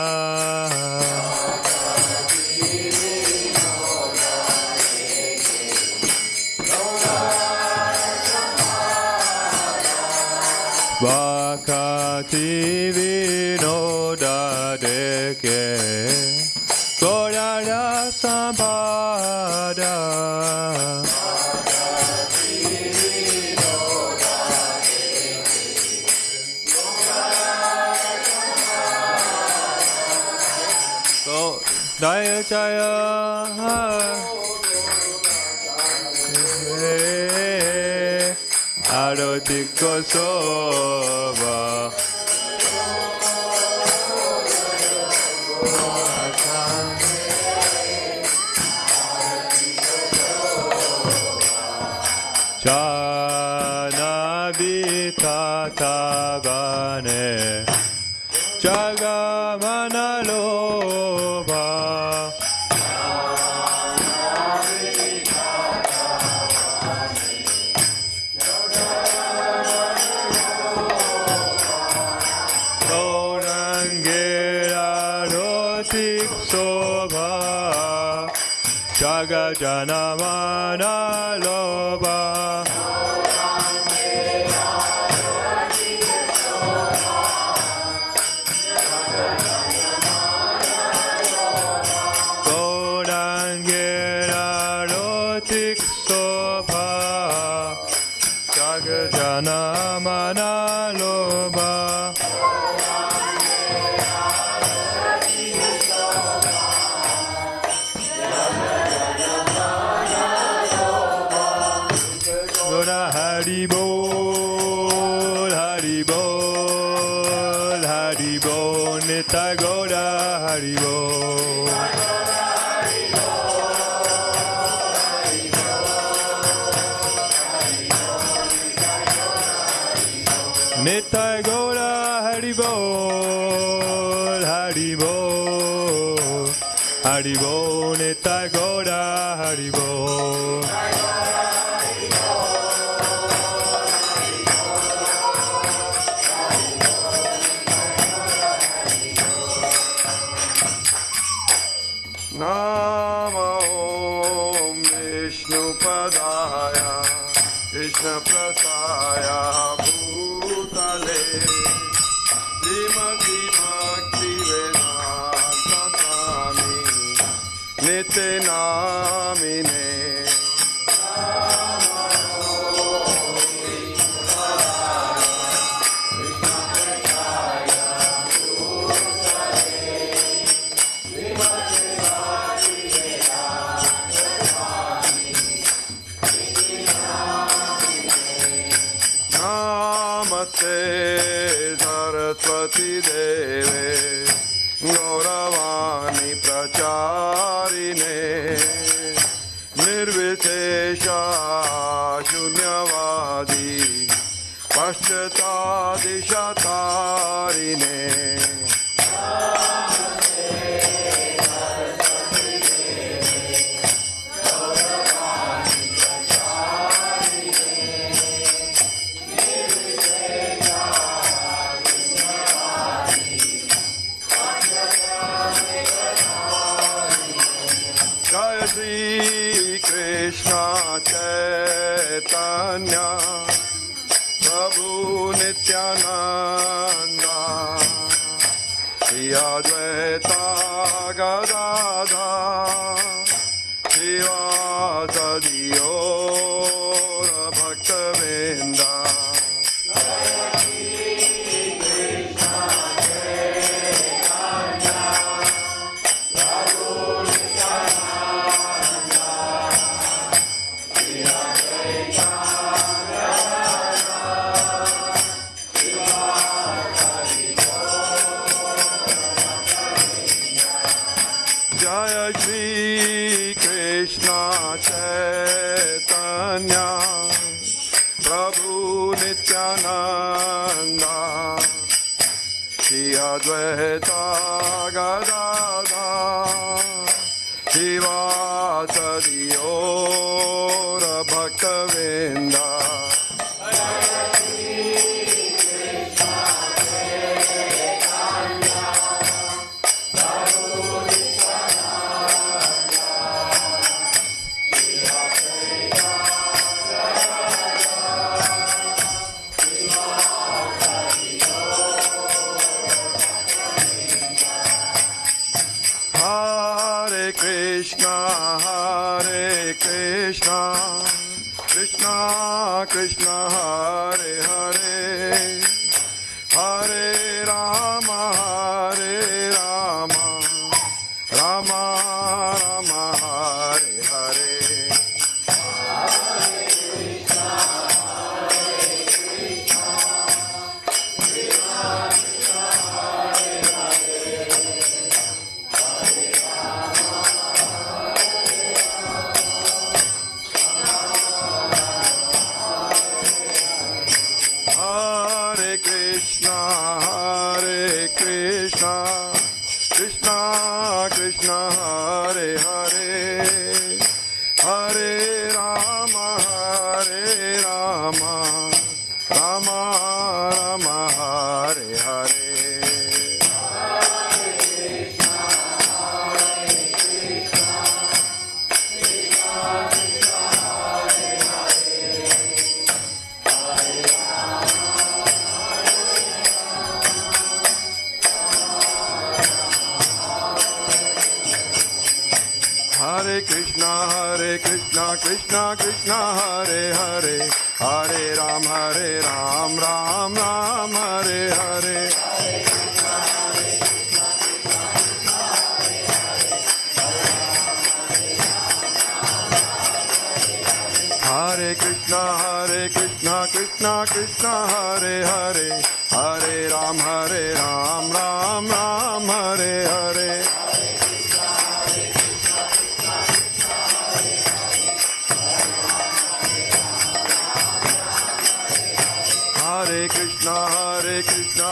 Bhakti vinoda deke Gorara sampada Jaya Jaya Arati Kosoba Jana Vitata Bane Jagamana Loba Janamana loba Gorangera rotik soba Janamana loba Haribol, Haribol, Haribol, Nitagoda, Haribol. Nitagoda, Haribol, Haribol, Haribol, Nitagoda, Haribol. Nama Om Vishnu Padaya Krishna Prasaya Bhutale Srimati Bhaktivedanta Swami Nitya Namine Saraswati Deve Gauravani Pracharine Nirvishesha Shunyavadi Paschatadishatarine Shri Krishna Chaitanya Prabhu Nityananda Shri Advaita Gadadhar Srivasadi Gaura Bhaktivedanta Jaya Shri Krishna Chaitanya Prabhu Nityananda Shri Advaita Gadadhar Shivasadi Ora Bhaktivedanta Krishna Krishna Hare Hare Hare Rama Rama Rama Hare Hare Krishna Krishna Hare Hare Hare Rama Rama Rama Hare Hare Hare Krishna Krishna Krishna Hare Hare Hare Ram Ram Ram Hare Hare Hare Krishna Krishna Krishna Hare Hare Hare Ram Ram Ram Hare Hare Hare Krishna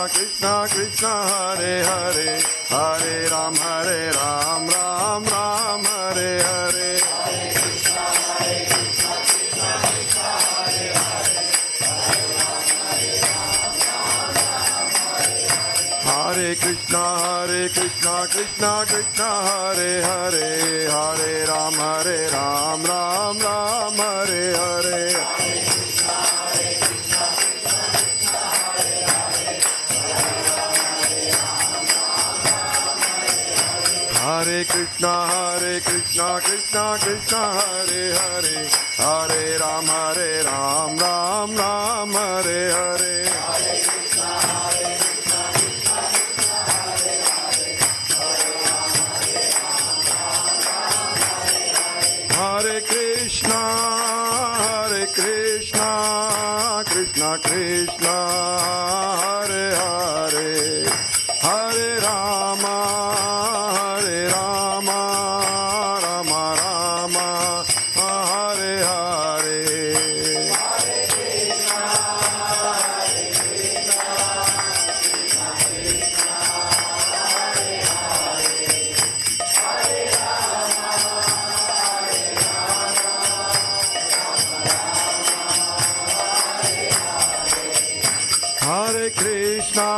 Krishna Krishna Hare Hare Hare Ram Ram Ram Hare Hare Hare Krishna Krishna Krishna Hare Hare Hare Ram Ram Hare Hare Hare Krishna Krishna Krishna Hare Hare Hare Ram Ram Hare Hare Hare Krishna Krishna Krishna Hare Hare Hare Rama Rama Rama Hare Hare Hare Krishna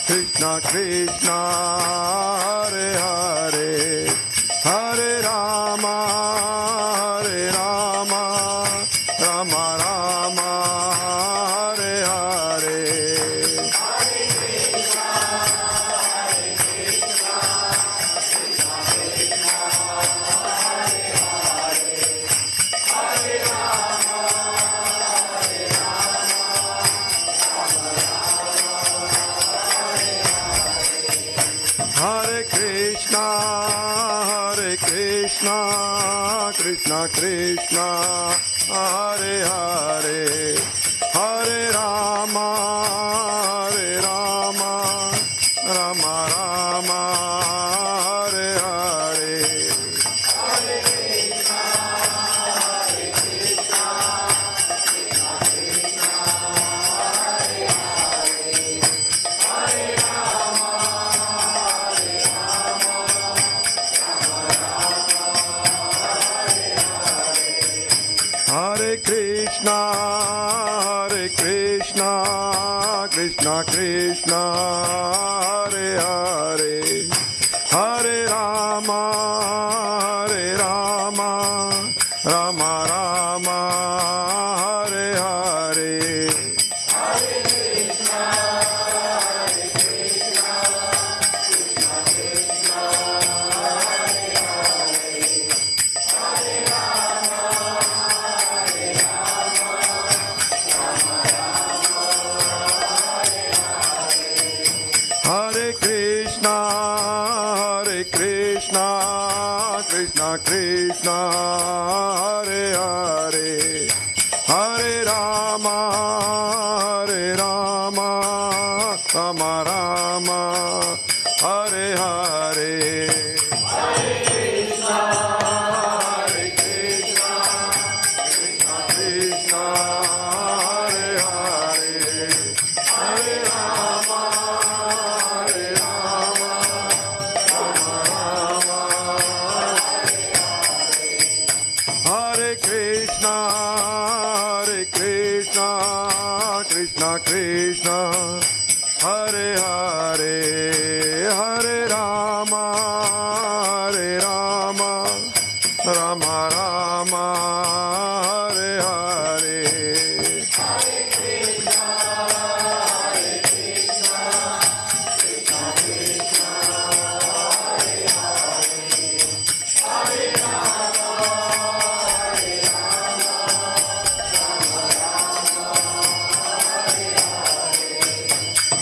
Krishna Krishna Hare Hare Hare Rama Rama Rama Hare Hare Hare Krishna Krishna Krishna Hare Hare Hare Rama Rama Rama Krishna, Krishna Krishna, Hare Hare, Hare Rama, Rama Rama, Hare Hare. Hare Krishna, Krishna Krishna, Hare Hare, Hare Rama, Rama Rama, Hare Hare. Hare Krishna, Krishna Krishna, Hare Hare, Hare Rama, Hare Krishna, Krishna Krishna, Hare Hare, Hare Rama, Rama Rama, Hare Hare.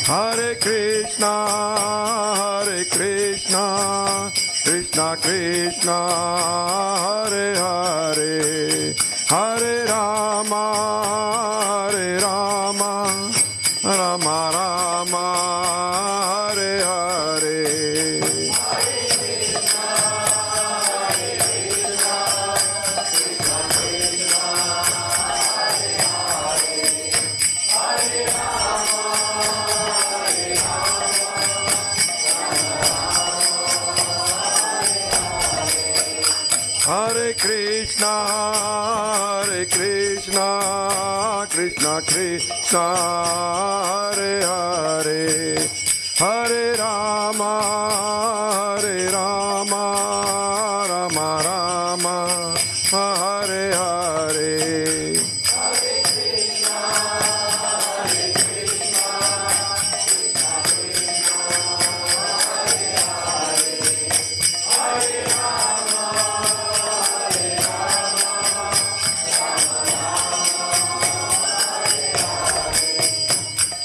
Hare Krishna, Krishna Krishna, Hare Hare, Hare Rama, Rama Rama, Hare Hare. Hare Krishna, Krishna Krishna, Hare Hare, Hare Rama, Rama Rama, Hare Hare. Hare Krishna, Krishna Krishna, Hare Hare, Hare Rama, Rama Rama, Hare Hare.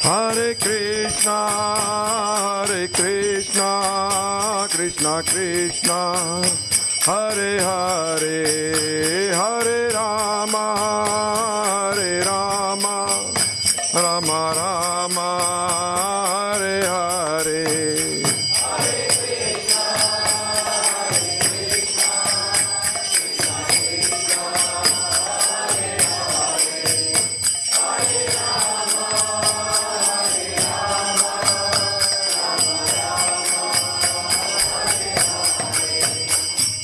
Hare Krishna, Krishna Krishna, Hare Hare, Hare Rama, Rama Rama, Hare Hare.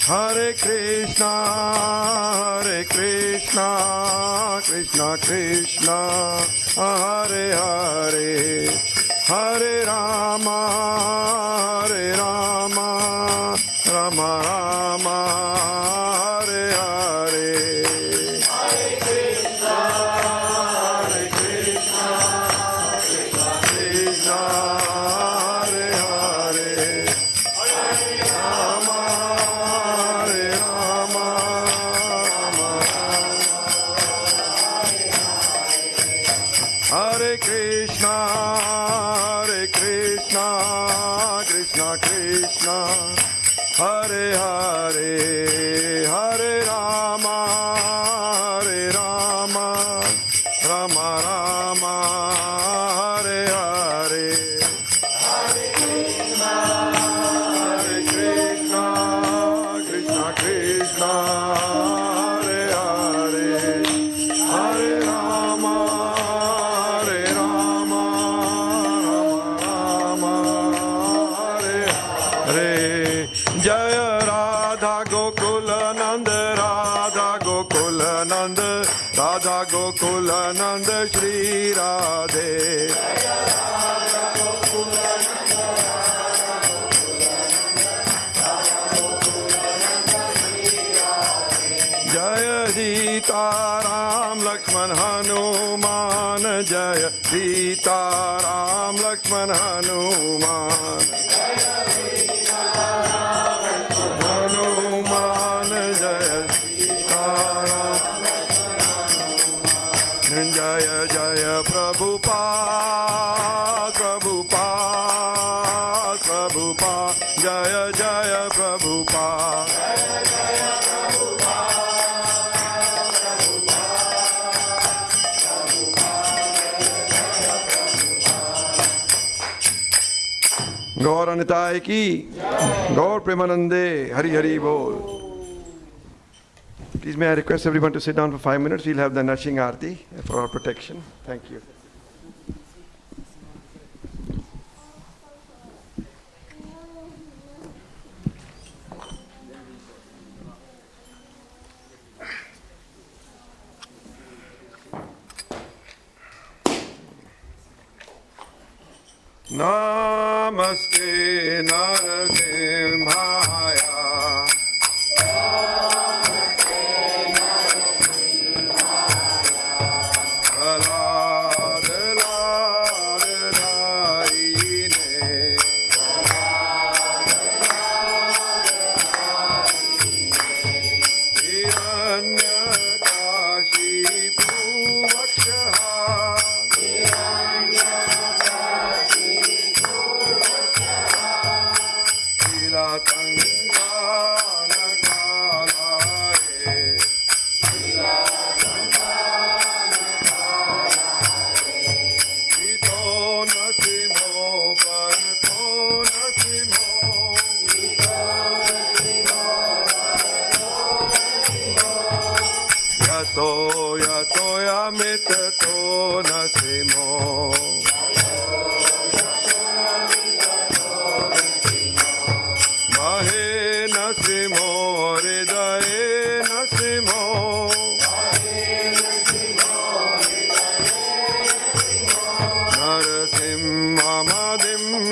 Hare Krishna, Krishna Krishna, Hare Hare, Hare Rama, Hare Krishna, Krishna Krishna, Hare Hare, Hare Rama, Rama Rama, Hare Hare. Hare Krishna, Krishna Krishna, Hare Hare, Hare Rama, Rama Rama, Hare Hare. Jaya Radha Gokula Nand, Radha Gokula Nand, Radha Gokulananda Shri Radhe. Jaya Sita Ram Lakshman Hanuman. Jaya Sita Ram Lakshman Hanuman. Hanuman Jaya Sita Ram. Jaya Jaya Prabhupada, Prabhupada, Prabhupada. Jaya Jaya Prabhupada. Gaur Anitai ki, Gaur Premanande, Hari Hari Bol. Please may I request everyone to sit down for 5 minutes. We'll have the Narshing Aarti for our protection. Thank you. Namaste Narasimhaya.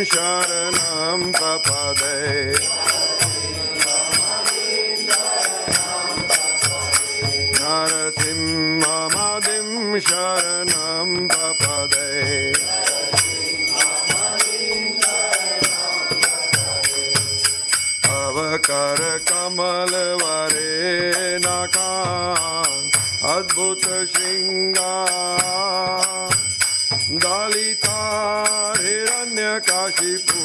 Sharanam Prapade. Narasimhamadim Sharanam Prapade. Avakar Kamal Vare Nakan Adbhuta Shringa Dalita Hiranyakashipu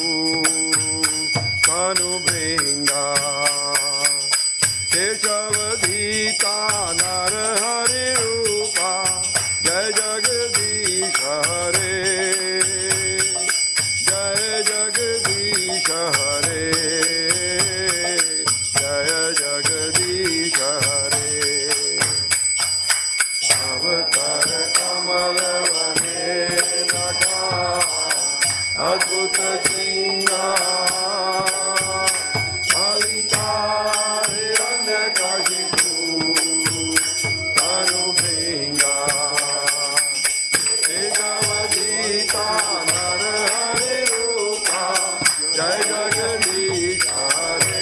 Kanubringa Keshavadita Narahari Rupa Jai Jagadish Hare Jai Jagadish Hare Jai Jagadish Hare Avatar Kamala Adbhuta Singha Alita Hiranyakashipu Tanubringa Keshavadita Narahari Rupa Jai Jagadish Hare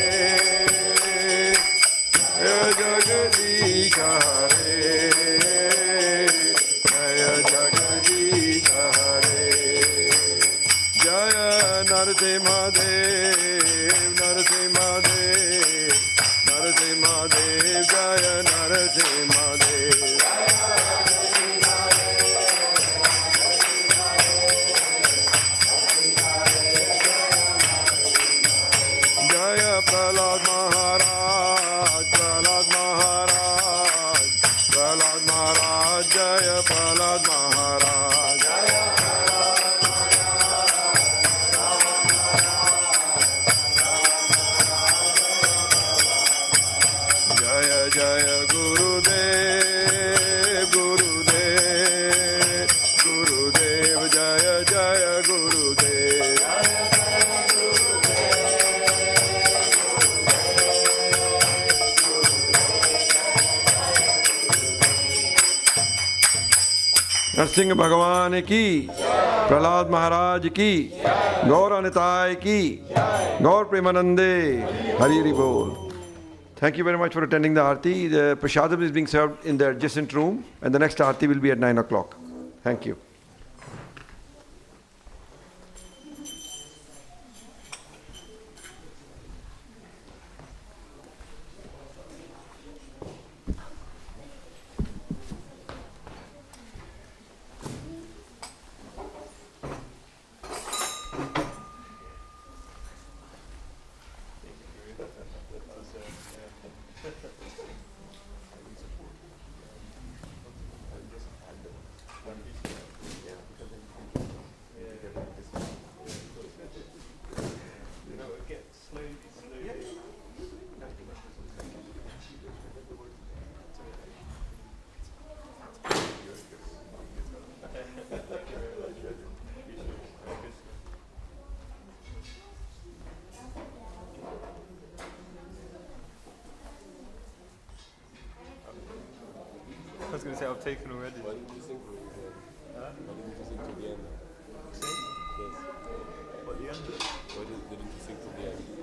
Jai Jagadish Hare Jai Jagadish Hare Jaya Narasimhadev, Narasimhadev, Narasimhadev, Jaya Narasimhadev. Jaya Prahlad Maharaj, Prahlad Maharaj, Prahlad Maharaj, Jaya Prahlad Maharaj. Jaya Gurudev, Gurudev, Gurudev, Jaya Jaya Gurudev. Narasimha भगवान की, प्रहलाद महाराज की, गौर निताय की, गौर प्रेमानंदे, Hari Hari Bol. Thank you very much for attending the Aarti. The Prasadam is being served in the adjacent room, and the next Aarti will be at 9 o'clock. Thank you. I was going to say I've taken already. Why didn't you sing for me? Why didn't you sing to the end? Sing? Yes. What, the end? Why didn't you sing to the end?